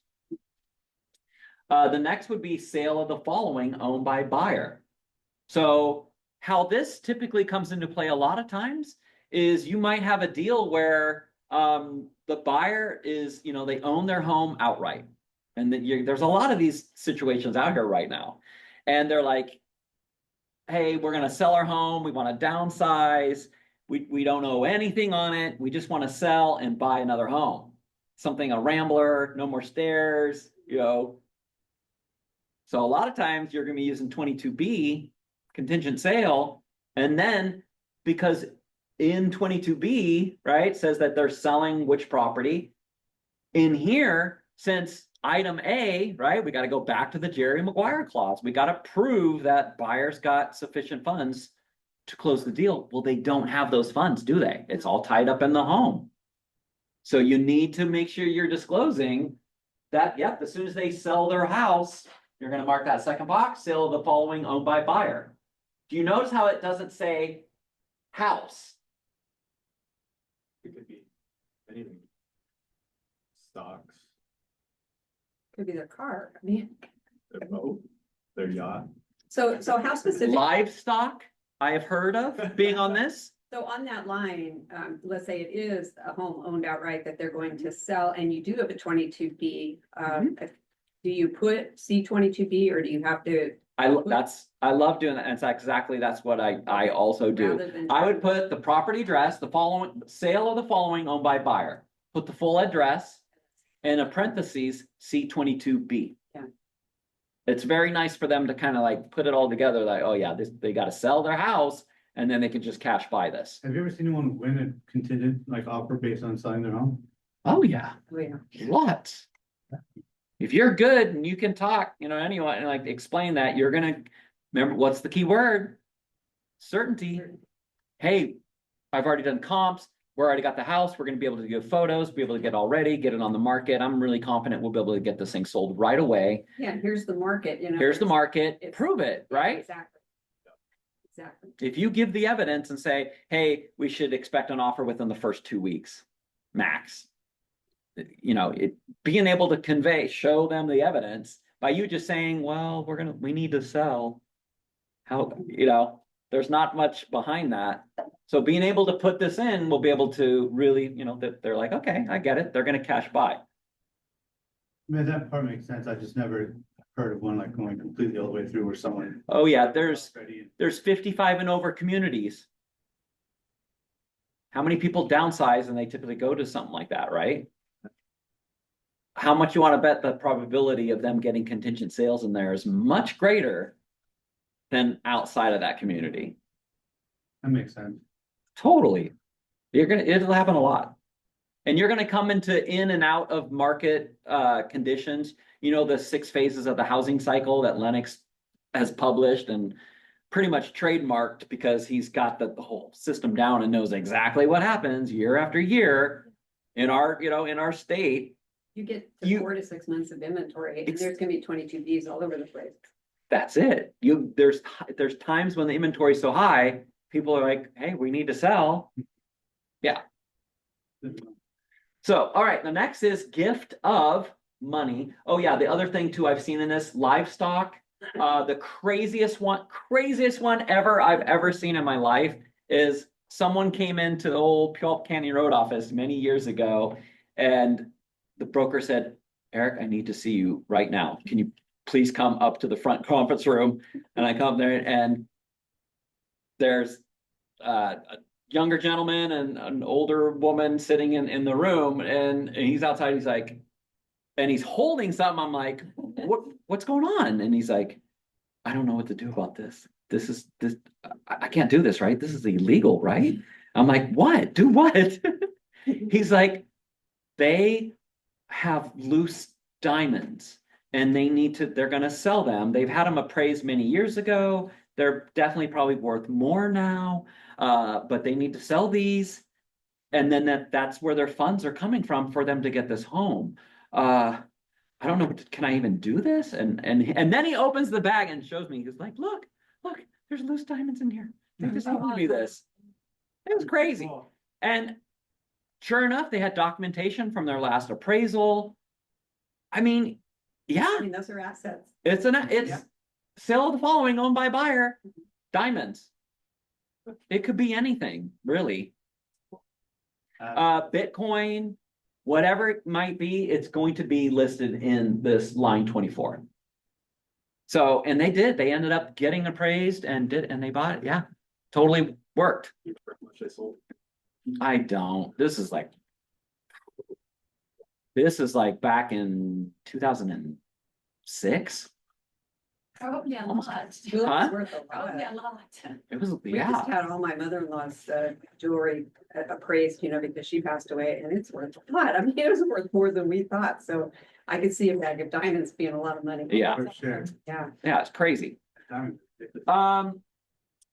The next would be sale of the following owned by buyer. So how this typically comes into play a lot of times is you might have a deal where the buyer is, they own their home outright. And then there's a lot of these situations out here right now. And they're like, hey, we're going to sell our home. We want to downsize. We don't owe anything on it. We just want to sell and buy another home. Something, a Rambler, no more stairs, So a lot of times you're going to be using 22B, contingent sale. And then because in 22B, right, says that they're selling which property. In here, since item A, right, we got to go back to the Jerry Maguire clause. We got to prove that buyers got sufficient funds to close the deal. Well, they don't have those funds, do they? It's all tied up in the home. So you need to make sure you're disclosing that, yep, as soon as they sell their house, you're going to mark that second box, sale of the following owned by buyer. Do you notice how it doesn't say house? It could be anything. Stocks, Could be their car. I mean, their boat, their yacht. so how specific? Livestock, I have heard of being on this. So on that line, let's say it is a home owned outright that they're going to sell and you do have a 22B. Do you put C22B or do you have to? I love doing that. And it's exactly, that's what I also do. rather than- I would put the property address, the following, sale of the following owned by buyer. Put the full address in a parentheses, C22B. Yeah. It's very nice for them to kind of like put it all together, like, oh yeah, they gotta sell their house and then they can just cash buy this. Have you ever seen anyone win a contingent like offer based on selling their home? Oh yeah, Oh, yeah. lots. If you're good and you can talk, anyone, and like explain that, you're gonna, remember, what's the key word? Certainty. Hey, I've already done comps, we're already got the house, we're gonna be able to give photos, be able to get all ready, get it on the market. I'm really confident we'll be able to get this thing sold right away. Yeah, and here's the market, Here's the market, it's- prove it, right? Exactly. Exactly. If you give the evidence and say, hey, we should expect an offer within the first 2 weeks, max. Being able to show them the evidence by you just saying, well, we need to sell. There's not much behind that. So being able to put this in, we'll be able to really, that they're like, okay, I get it. They're gonna cash buy. I mean, that part makes sense. I just never heard of one like going completely all the way through where someone. Oh yeah, there's Ready. 55 and over communities. How many people downsize and they typically go to something like that, right? How much you want to bet the probability of them getting contingent sales in there is much greater than outside of that community. That makes sense. Totally. It'll happen a lot. And you're gonna come into in and out of market conditions. The 6 phases of the housing cycle that Lennox has published and pretty much trademarked because he's got the whole system down and knows exactly what happens year after year in our state. You get to 4 to 6 months of inventory and there's gonna be 22Bs all over the place. That's it. There's times when the inventory is so high, people are like, hey, we need to sell. Yeah. So, all right, the next is gift of money. Oh yeah, the other thing too I've seen in this, livestock. The craziest one ever I've ever seen in my life is someone came into the old Puyallup Canyon Road office many years ago and the broker said, Eric, I need to see you right now. Can you please come up to the front conference room? And I come there and there's a younger gentleman and an older woman sitting in the room and he's outside. He's like, and he's holding something. I'm like, what's going on? And he's like, I don't know what to do about this. I can't do this, right? This is illegal, right? I'm like, what? Do what? He's like, they have loose diamonds and they're going to sell them. They've had them appraised many years ago. They're definitely probably worth more now, but they need to sell these. And then that's where their funds are coming from for them to get this home. I don't know, can I even do this? And then he opens the bag and shows me, he's like, look, there's loose diamonds in here. They just told me this. It was crazy. And sure enough, they had documentation from their last appraisal. I mean, yeah. I mean, those are assets. It's Yeah. sale of the following owned by buyer, diamonds. It could be anything, really. Bitcoin, whatever it might be, it's going to be listed in this line 24. So, and they ended up getting appraised and they bought it. Yeah, totally worked. I don't, this is like back in 2006. Probably a lot. Jewelry's Huh? worth a lot. Probably a lot. It was, We just had all my mother-in-law's jewelry appraised, because she passed away and it's worth a lot. I mean, it was worth more than we thought. So I could see a bag of diamonds being a lot of money. Yeah. For sure. Yeah. Yeah, it's crazy.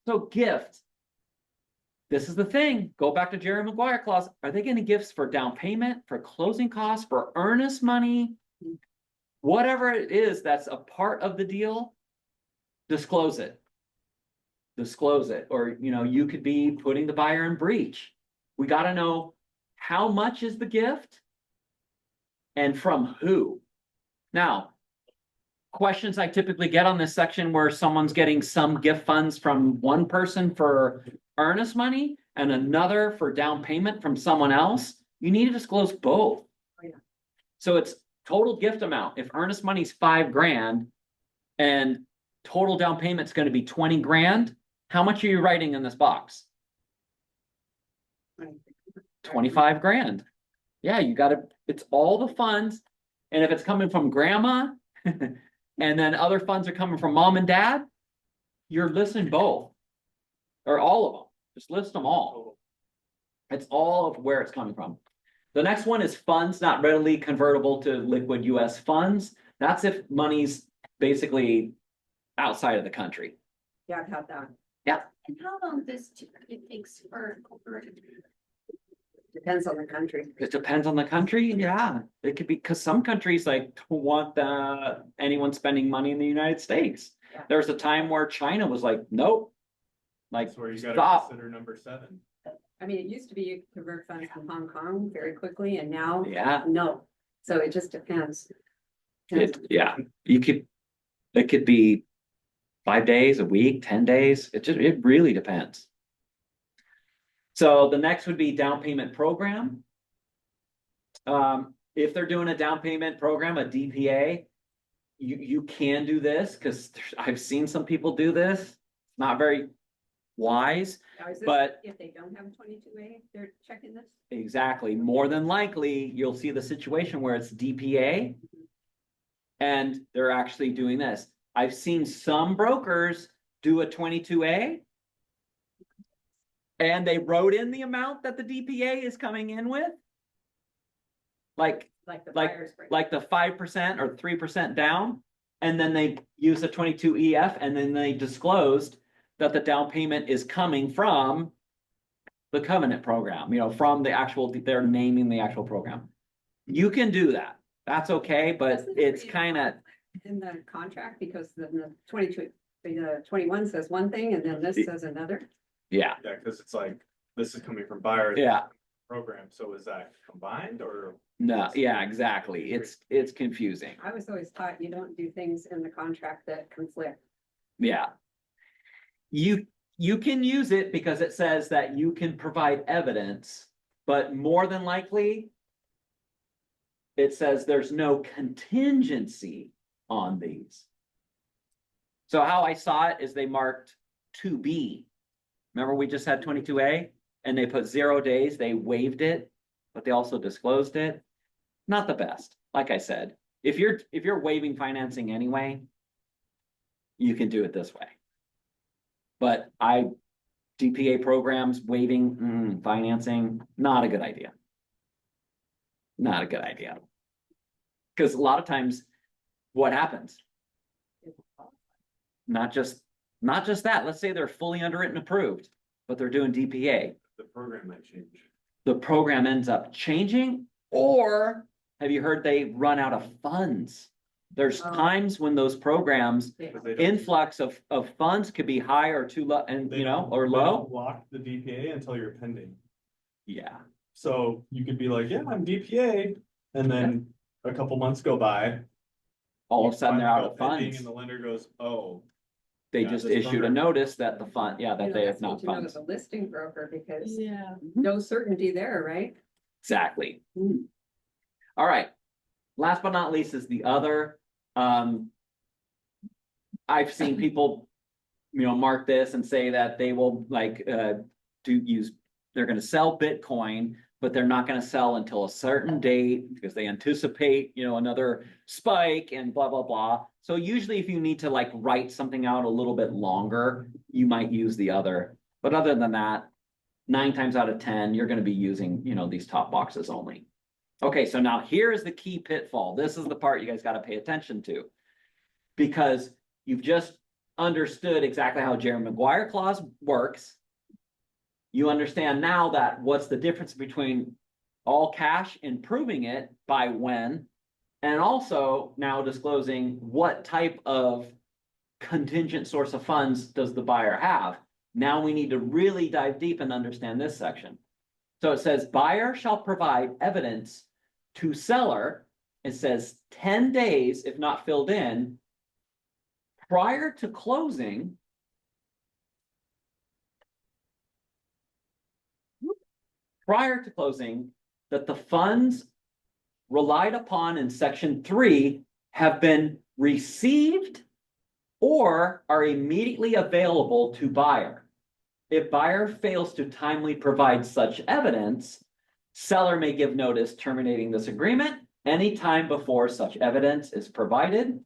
So gift. This is the thing. Go back to Jerry Maguire clause. Are they getting gifts for down payment, for closing costs, for earnest money? Whatever it is that's a part of the deal, disclose it. Disclose it. Or, you could be putting the buyer in breach. We got to know how much is the gift and from who. Now, questions I typically get on this section where someone's getting some gift funds from one person for earnest money. and another for down payment from someone else, you need to disclose both. Oh, yeah. So it's total gift amount. If earnest money's $5,000 and total down payment's gonna be 20 grand, how much are you writing in this box? 25 grand. Yeah, you gotta, it's all the funds. And if it's coming from grandma, and then other funds are coming from mom and dad, you're listing both. Or all of them, just list them all. It's all of where it's coming from. The next one is funds not readily convertible to liquid US funds. That's if money's basically outside of the country. Yeah, I've had that. And how long it takes for, Depends on the country. It depends on the country, yeah. It could be, because some countries like don't want anyone spending money in the United States. Yeah. There was a time where China was like, nope. Like, That's where you gotta stop. consider number 7. I mean, it used to be you could convert funds from Hong Kong very quickly and now, Yeah, no. So it just depends. yeah, it could be 5 days, a week, 10 days. It really depends. So the next would be down payment program. If they're doing a down payment program, a DPA, you can do this because I've seen some people do this. Not very wise, Now, is this but if they don't have a 22A, they're checking this? exactly, more than likely, you'll see the situation where it's DPA. And they're actually doing this. I've seen some brokers do a 22A. And they wrote in the amount that the DPA is coming in with. Like Like the Like- buyer's break. the 5% or 3% down. And then they use a 22EF and then they disclosed that the down payment is coming from the covenant program, from the actual, they're naming the actual program. You can do that. That's okay, but Isn't it it's pretty kind of, In the contract, because the 22, the 21 says one thing and then this says another. yeah, Yeah, because it's like, this is coming from buyers. yeah. Program, so is that combined or? No, yeah, exactly. It's confusing. I was always taught you don't do things in the contract that conflict. Yeah. You can use it because it says that you can provide evidence, but more than likely it says there's no contingency on these. So how I saw it is they marked 2B. Remember we just had 22A and they put 0 days, they waived it, but they also disclosed it. Not the best. Like I said, if you're waiving financing anyway, you can do it this way. But DPA programs waiving financing, not a good idea. Not a good idea. Because a lot of times, what happens? Not just that. Let's say they're fully underwritten approved, but they're doing DPA. The program might change. The program ends up changing, or have you heard they run out of funds? There's Oh. times when those programs, 'Cause they don't- influx of funds could be high or too low, and they don't- or they low. don't Lock the DPA until you're pending. Yeah, So you could be like, yeah, I'm DPA, and then a couple months go by. all of a sudden they're out you of file pending, funds. And the lender goes, oh, They yeah, just this issued a program- notice that the fund, that they have That's not good to know funds. as a listing broker because Yeah. no certainty there, right? Exactly. Hmm. All right. Last but not least is the other. I've seen people, mark this and say that they will they're gonna sell Bitcoin, but they're not gonna sell until a certain date because they anticipate, another spike and blah, blah, blah. So usually if you need to write something out a little bit longer, you might use the other. But other than that, 9 times out of 10, you're gonna be using, these top boxes only. Okay, so now here is the key pitfall. This is the part you guys got to pay attention to. Because you've just understood exactly how Jerry Maguire clause works. You understand now that what's the difference between all cash and proving it by when, and also now disclosing what type of contingent source of funds does the buyer have. Now we need to really dive deep and understand this section. So it says buyer shall provide evidence to seller. It says 10 days, if not filled in, prior to closing prior to closing that the funds relied upon in section 3 have been received or are immediately available to buyer. If buyer fails to timely provide such evidence, seller may give notice terminating this agreement anytime before such evidence is provided,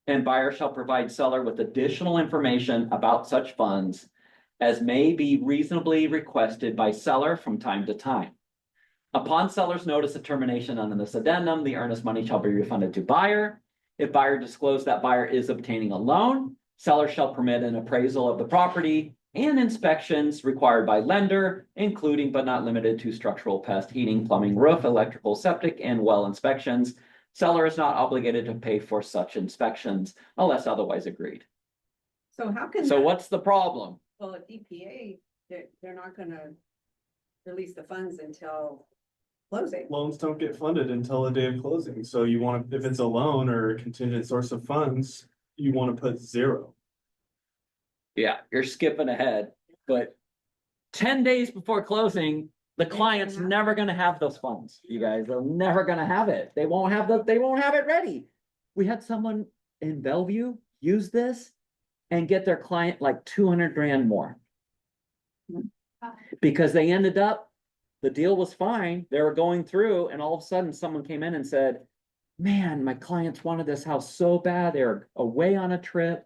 and buyer shall provide seller with additional information about such funds as may be reasonably requested by seller from time to time. Upon seller's notice of termination under this addendum, the earnest money shall be refunded to buyer. If buyer disclosed that buyer is obtaining a loan, seller shall permit an appraisal of the property and inspections required by lender, including but not limited to structural, pest, heating, plumbing, roof, electrical, septic, and well inspections. Seller is not obligated to pay for such inspections unless otherwise agreed. So how can? So that- what's the problem? Well, at DPA, they're not gonna release the funds until closing. Loans don't get funded until the day of closing, so you want, if it's a loan or a contingent source of funds, you wanna put 0. Yeah, you're skipping ahead, but 10 days before closing, the client's never gonna have those funds, you guys. They're never gonna have it. They won't have it ready. We had someone in Bellevue use this and get their client like 200 grand more. Because they ended up, the deal was fine, they were going through, and all of a sudden someone came in and said, man, my clients wanted this house so bad, they're away on a trip.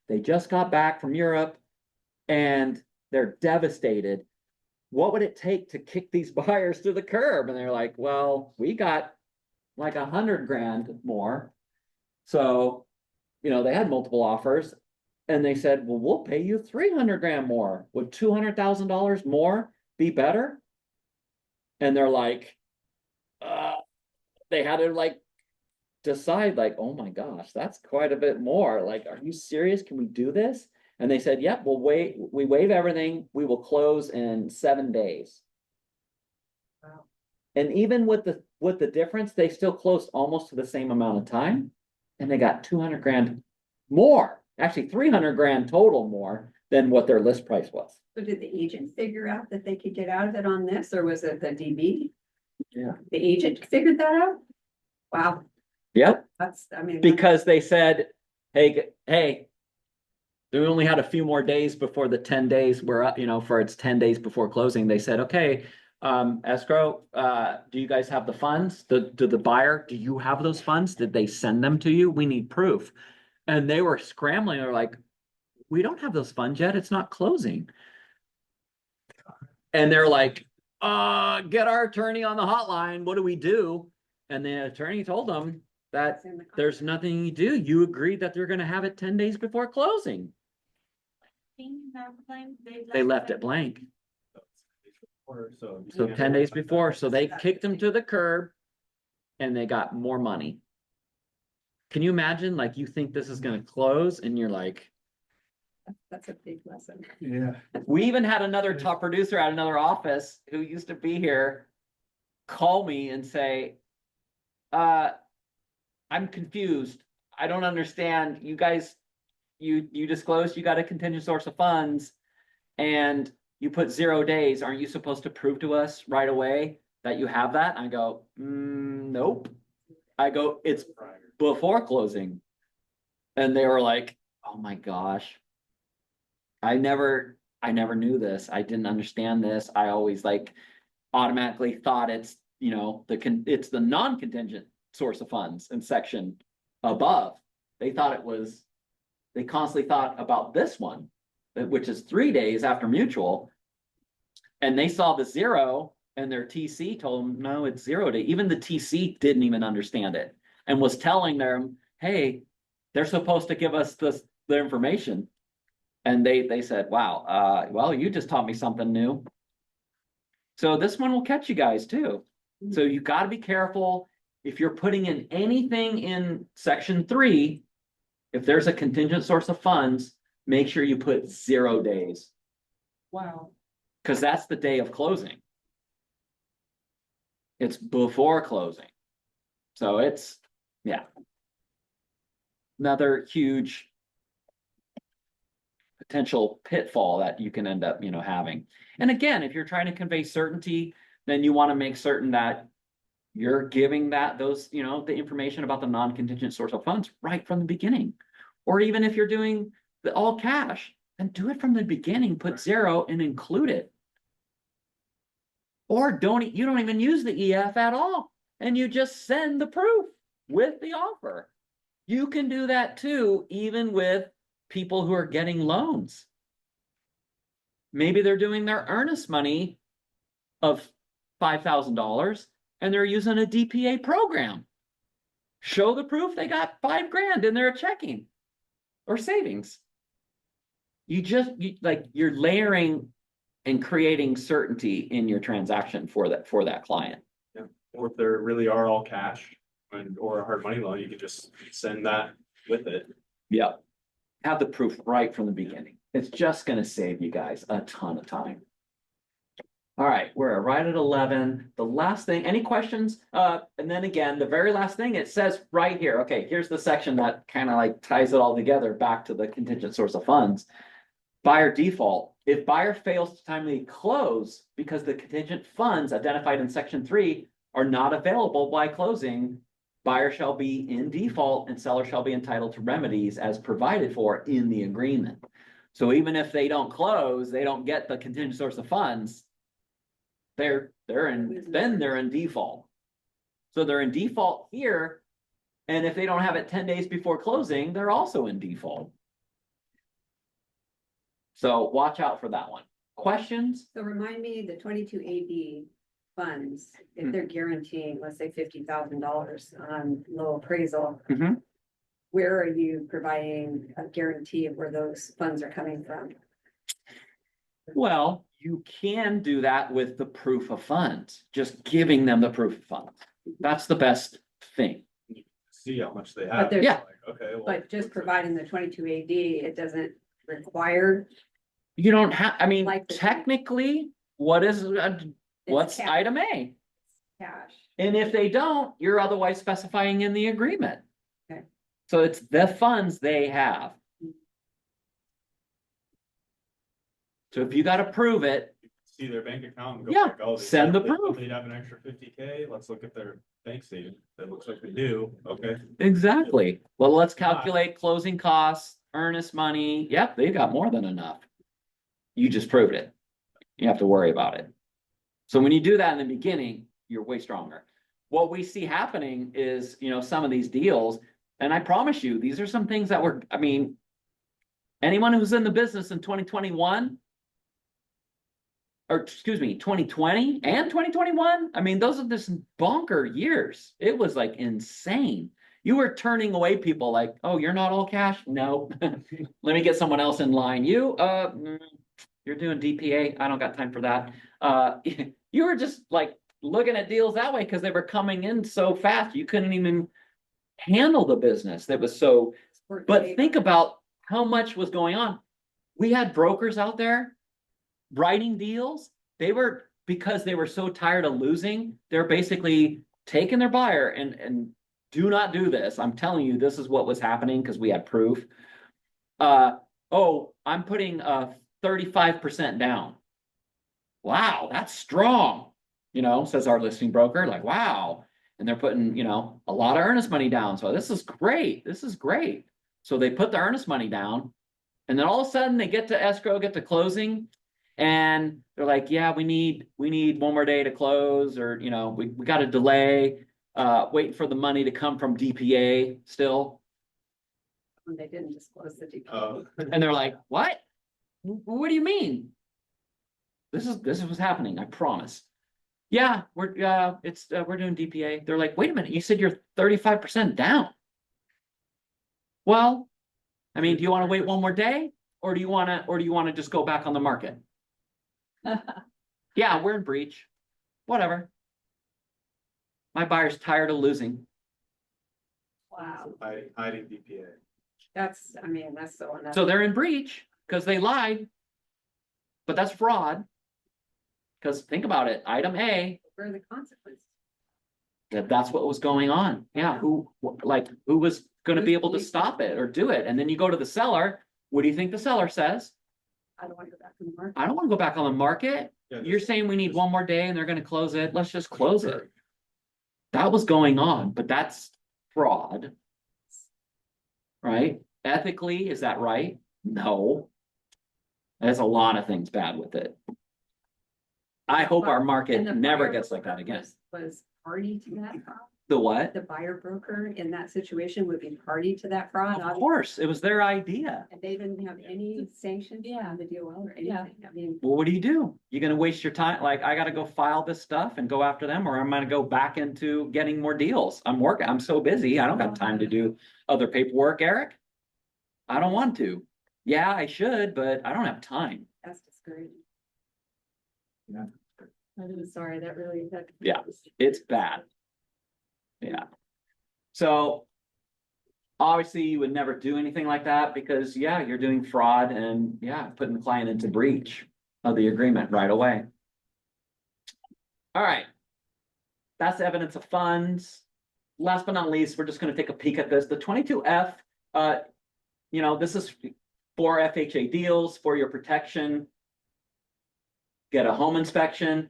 They just got back from Europe and they're devastated. What would it take to kick these buyers to the curb? And they're like, well, we got like 100 grand more. So, they had multiple offers and they said, well, we'll pay you 300 grand more. Would $200,000 more be better? And they're like, they had to like decide like, oh my gosh, that's quite a bit more. Like, are you serious? Can we do this? And they said, yep, we waive everything. We will close in 7 days. Wow. And even with the difference, they still closed almost to the same amount of time. And they got 200 grand more, actually 300 grand total more than what their list price was. So did the agent figure out that they could get out of it on this, or was it the DB? Yeah. The agent figured that out? Wow, Yep. I mean. Because they said, hey, we only had a few more days before the 10 days were up, for its 10 days before closing. They said, okay, escrow, do you guys have the funds? Do the buyer, do you have those funds? Did they send them to you? We need proof. And they were scrambling. They're like, we don't have those funds yet. It's not closing. And they're like, get our attorney on the hotline. What do we do? And the attorney told them that there's nothing you do. You agreed that they're going to have it 10 days before closing. They left it blank. So 10 days before, so they kicked them to the curb and they got more money. Can you imagine, like, you think this is going to close and you're like, That's a big lesson. Yeah. we even had another top producer at another office who used to be here call me and say, I'm confused. I don't understand. You guys, you disclosed you got a contingent source of funds and you put 0 days. Aren't you supposed to prove to us right away that you have that? I go, nope. I go, it's before closing. And they were like, oh my gosh. I never knew this. I didn't understand this. I always like automatically thought it's, it's the non-contingent source of funds in section above. They constantly thought about this one, which is 3 days after mutual. And they saw the 0 and their TC told them, no, it's 0 day. Even the TC didn't even understand it and was telling them, hey, they're supposed to give us the information. And they said, wow, well, you just taught me something new. So this one will catch you guys too. So you got to be careful. If you're putting in anything in section 3, if there's a contingent source of funds, make sure you put 0 days. Wow. Because that's the day of closing. It's before closing. So it's, yeah. Another huge potential pitfall that you can end up, having. And again, if you're trying to convey certainty, then you want to make certain that you're giving those, the information about the non-contingent source of funds right from the beginning. Or even if you're doing the all cash, then do it from the beginning, put zero and include it. Or you don't even use the EF at all, and you just send the proof with the offer. You can do that too, even with people who are getting loans. Maybe they're doing their earnest money of $5,000 and they're using a DPA program. Show the proof they got $5,000 in their checking or savings. You're layering and creating certainty in your transaction for that client. Yeah. Or if there really are all cash or a hard money loan, you can just send that with it. Yep. Have the proof right from the beginning. It's just going to save you guys a ton of time. All right, we're right at 11. The last thing, any questions? And then again, the very last thing, it says right here, okay, here's the section that kind of like ties it all together back to the contingent source of funds. Buyer default. If buyer fails to timely close because the contingent funds identified in section 3 are not available by closing, buyer shall be in default and seller shall be entitled to remedies as provided for in the agreement. So even if they don't close, they don't get the contingent source of funds, they're in default. So they're in default here. And if they don't have it 10 days before closing, they're also in default. So watch out for that one. Questions? So remind me, the 22AB funds, if they're guaranteeing, let's say $50,000 on low appraisal, Mhm. where are you providing a guarantee of where those funds are coming from? Well, you can do that with the proof of funds, just giving them the proof of funds. That's the best thing. See how much they But have. there's- Yeah. Like, okay, well, But just providing the 22AD, it doesn't require. You don't have, I mean, Like the- technically, what's it's cash. item A? Cash. And if they don't, you're otherwise specifying in the agreement. Okay. So it's the funds they have. So if you gotta prove it, see their bank account and go Yeah, like, oh, send the they- proof. They'd have an extra 50K. Let's look at their bank statement. It looks like they do. Okay. exactly. Well, let's calculate closing costs, earnest money. Yep, they got more than enough. You just proved it. You have to worry about it. So when you do that in the beginning, you're way stronger. What we see happening is, some of these deals, and I promise you, these are some things that anyone who's in the business in 2021, or excuse me, 2020 and 2021, those are just bonker years. It was like insane. You were turning away people like, oh, you're not all cash? No. Let me get someone else in line. You're doing DPA. I don't got time for that. You were just like looking at deals that way because they were coming in so fast. You couldn't even handle the business. That was so, but think about how much was going on. We had brokers out there writing deals. Because they were so tired of losing, they're basically taking their buyer and do not do this. I'm telling you, this is what was happening because we had proof. I'm putting 35% down. Wow, that's strong, says our listing broker. Like, wow. And they're putting, a lot of earnest money down. So this is great. This is great. So they put the earnest money down, and then all of a sudden they get to escrow, get to closing, and they're like, yeah, we need one more day to close, or we got a delay, waiting for the money to come from DPA still. When they didn't disclose the DPA. And they're like, what? What do you mean? This is what's happening, I promise. Yeah, we're doing DPA. They're like, wait a minute, you said you're 35% down. Well, do you want to wait one more day, or do you want to just go back on the market? Yeah, we're in breach. Whatever. My buyer's tired of losing. Wow, Hiding DPA. that's so unnecessary. So they're in breach because they lied. But that's fraud. Because think about it, item A, Where are the consequences? that's what was going on. Yeah, who was going to be able to stop it or do it? And then you go to the seller. What do you think the seller says? I don't want to go back to the market. I don't want to go back on the market. Yeah, you're just- saying we need just- one more day and they're gonna close it, let's just close it. That was going on, but that's fraud. Right? Ethically, is that right? No. There's a lot of things bad with it. I hope our And market the never buyer gets like that broker again. Was party to that fraud. The what? The buyer broker in that situation would be party to that fraud. Of course, it was their idea. And they didn't have any sanctions on the deal or Yeah. anything. I mean, Well, what do? You're gonna waste your time, like, I gotta go file this stuff and go after them, or I'm gonna go back into getting more deals. I'm so busy, I don't got time to do other paperwork, Eric. I don't want to. Yeah, I should, but I don't have time. that's discouraging. Yeah. I'm sorry, that really. Yeah, it's bad. Yeah. So obviously you would never do anything like that because, yeah, you're doing fraud and, yeah, putting the client into breach of the agreement right away. All right. That's evidence of funds. Last but not least, we're just going to take a peek at this. The 22F, this is for FHA deals, for your protection. Get a home inspection.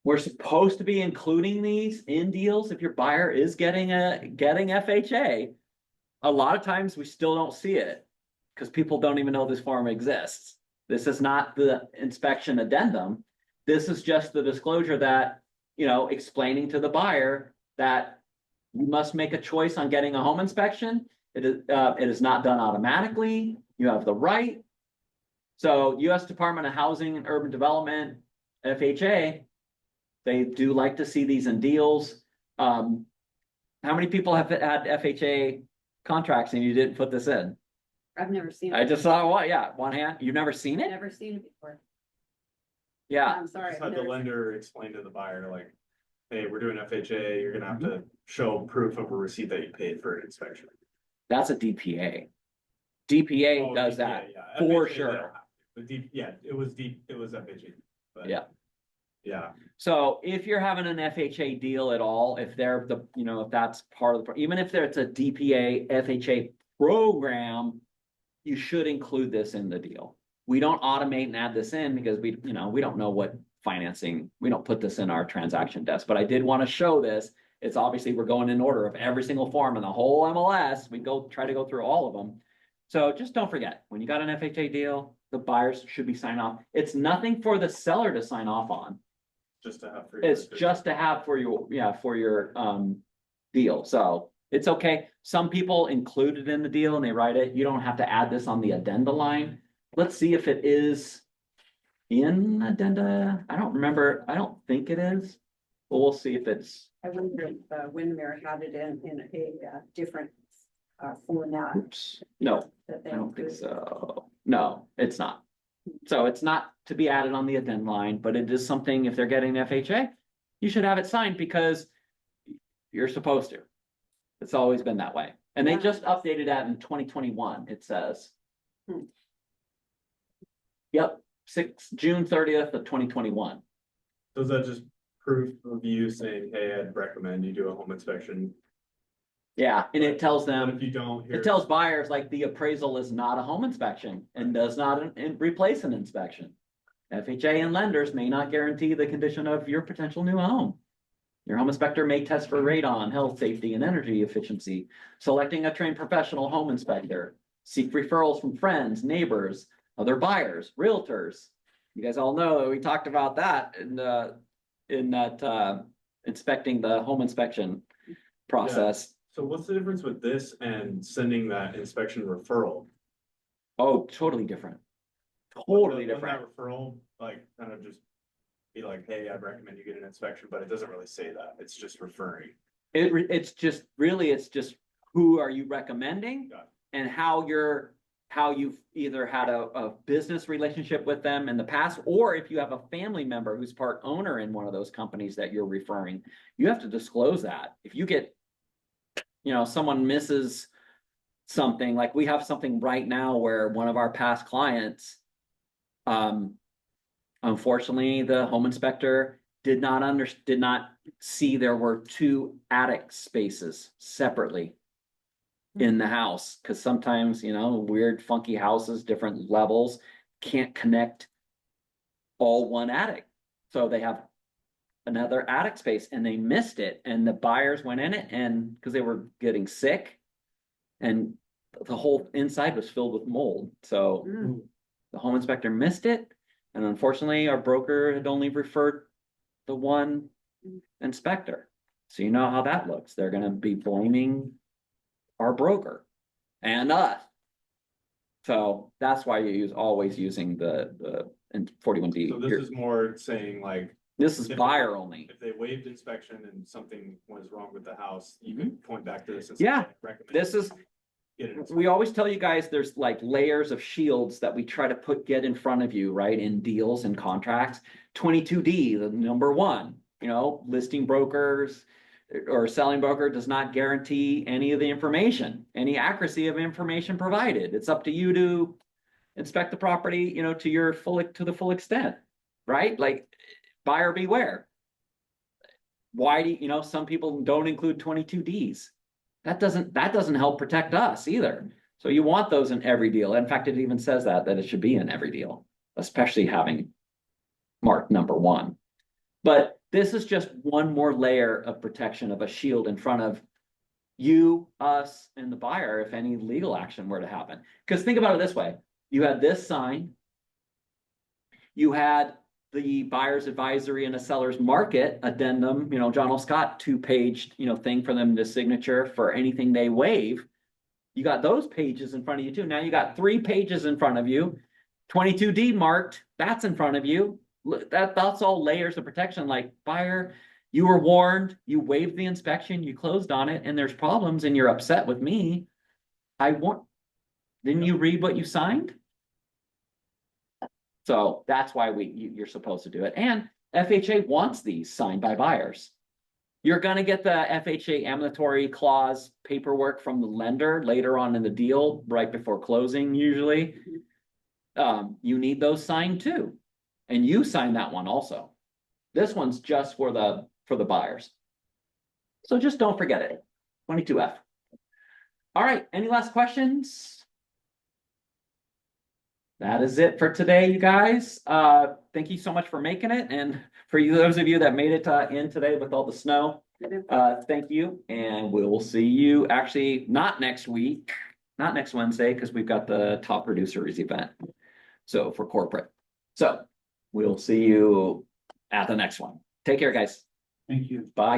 We're supposed to be including these in deals if your buyer is getting FHA. A lot of times we still don't see it because people don't even know this form exists. This is not the inspection addendum. This is just the disclosure that, explaining to the buyer that you must make a choice on getting a home inspection. It is not done automatically. You have the right. So US Department of Housing and Urban Development, FHA, they do like to see these in deals. How many people have had FHA contracts and you didn't put this in? I've never seen I it. just saw one, yeah, one hand. You've never seen it? Never seen it before. Yeah, I'm sorry. Just I've had the never seen it. lender explain to the buyer, like, hey, we're doing FHA, you're gonna have to show proof of a receipt that you paid for an inspection. that's a DPA. DPA Oh, does DPA, that. yeah. for FHA, they sure. don't have to. The it was FHA. But Yeah. Yeah, So if you're having an FHA deal at all, if they're if that's part of even if it's a DPA, FHA program, you should include this in the deal. We don't automate and add this in because we don't know what financing, we don't put this in our transaction desk, but I did want to show this. It's obviously we're going in order of every single form in the whole MLS. We try to go through all of them. So just don't forget, when you got an FHA deal, the buyers should be signing off. It's nothing for the seller to sign off on. just to have. It's just to have for your deal. So it's okay. Some people include it in the deal and they write it. You don't have to add this on the addenda line. Let's see if it is in addenda. I don't remember. I don't think it is, but we'll see if it's. I wonder if Windermere had it in a different format. Oops. No, That they I don't think included. so. No, it's not. So it's not to be added on the addenda line, but it is something, if they're getting FHA, you should have it signed because you're supposed to. It's always been that way. And they Yeah. just updated that in 2021, it says. Hmm. Yep, June 30th of 2021. Does that just proof of you saying, hey, I'd recommend you do a home inspection? Yeah, and it tells But them, if you don't, it tells buyers like the appraisal is not a home inspection and does not replace an inspection. FHA and lenders may not guarantee the condition of your potential new home. Your home inspector may test for radon, health, safety, and energy efficiency. Selecting a trained professional home inspector. Seek referrals from friends, neighbors, other buyers, realtors. You guys all know that we talked about that in that inspecting the home inspection process. So what's the difference with this and sending that inspection referral? Oh, totally different. Totally Wouldn't different. that referral, like, kind of just be like, hey, I'd recommend you get an inspection, but it doesn't really say that. It's just referring. It's just who are you recommending Got it. and how you've either had a business relationship with them in the past, or if you have a family member who's part owner in one of those companies that you're referring, you have to disclose that. If you get, someone misses something, like we have something right now where one of our past clients, unfortunately, the home inspector did not see there were two attic spaces separately in the house, because sometimes, weird funky houses, different levels, can't connect all one attic. So they have another attic space and they missed it and the buyers went in it and because they were getting sick and the whole inside was filled with mold. So Mm. the home inspector missed it. And unfortunately, our broker had only referred the one inspector. So you know how that looks. They're gonna be blaming our broker and us. So that's why always using the 41D. So this is more saying like, This is if- buyer only. if they waived inspection and something was wrong with the house, you could point back to this and Yeah, say, recommend. This is, get it we always tell you guys, there's like layers of shields that we try to get in front of you, right? In deals and contracts. 22D, the number one, listing brokers or selling broker does not guarantee any of the information, any accuracy of information provided. It's up to you to inspect the property, to the full extent, right? Like buyer beware. Why do some people don't include 22Ds? That doesn't help protect us either. So you want those in every deal. In fact, it even says that it should be in every deal, especially having marked number one. But this is just one more layer of protection of a shield in front of you, us, and the buyer if any legal action were to happen. Because think about it this way. You had this sign. You had the buyer's advisory and a seller's market addendum, John L. Scott 2-page, thing for them to signature for anything they waive. You got those pages in front of you too. Now you got 3 pages in front of you. 22D marked, that's in front of you. That's all layers of protection. Like buyer, you were warned, you waived the inspection, you closed on it, and there's problems and you're upset with me. Didn't you read what you signed? So that's why you're supposed to do it. And FHA wants these signed by buyers. You're gonna get the FHA ambulatory clause paperwork from the lender later on in the deal, right before closing usually. You need those signed too. And you sign that one also. This one's just for the buyers. So just don't forget it. 22F. All right, any last questions? That is it for today, you guys. Thank you so much for making it. And for those of you that made it in today with all the snow, thank you. And we will see you actually not next week, not next Wednesday, because we've got the top producers event. So for corporate. So we'll see you at the next one. Take care, guys. Thank you. Bye.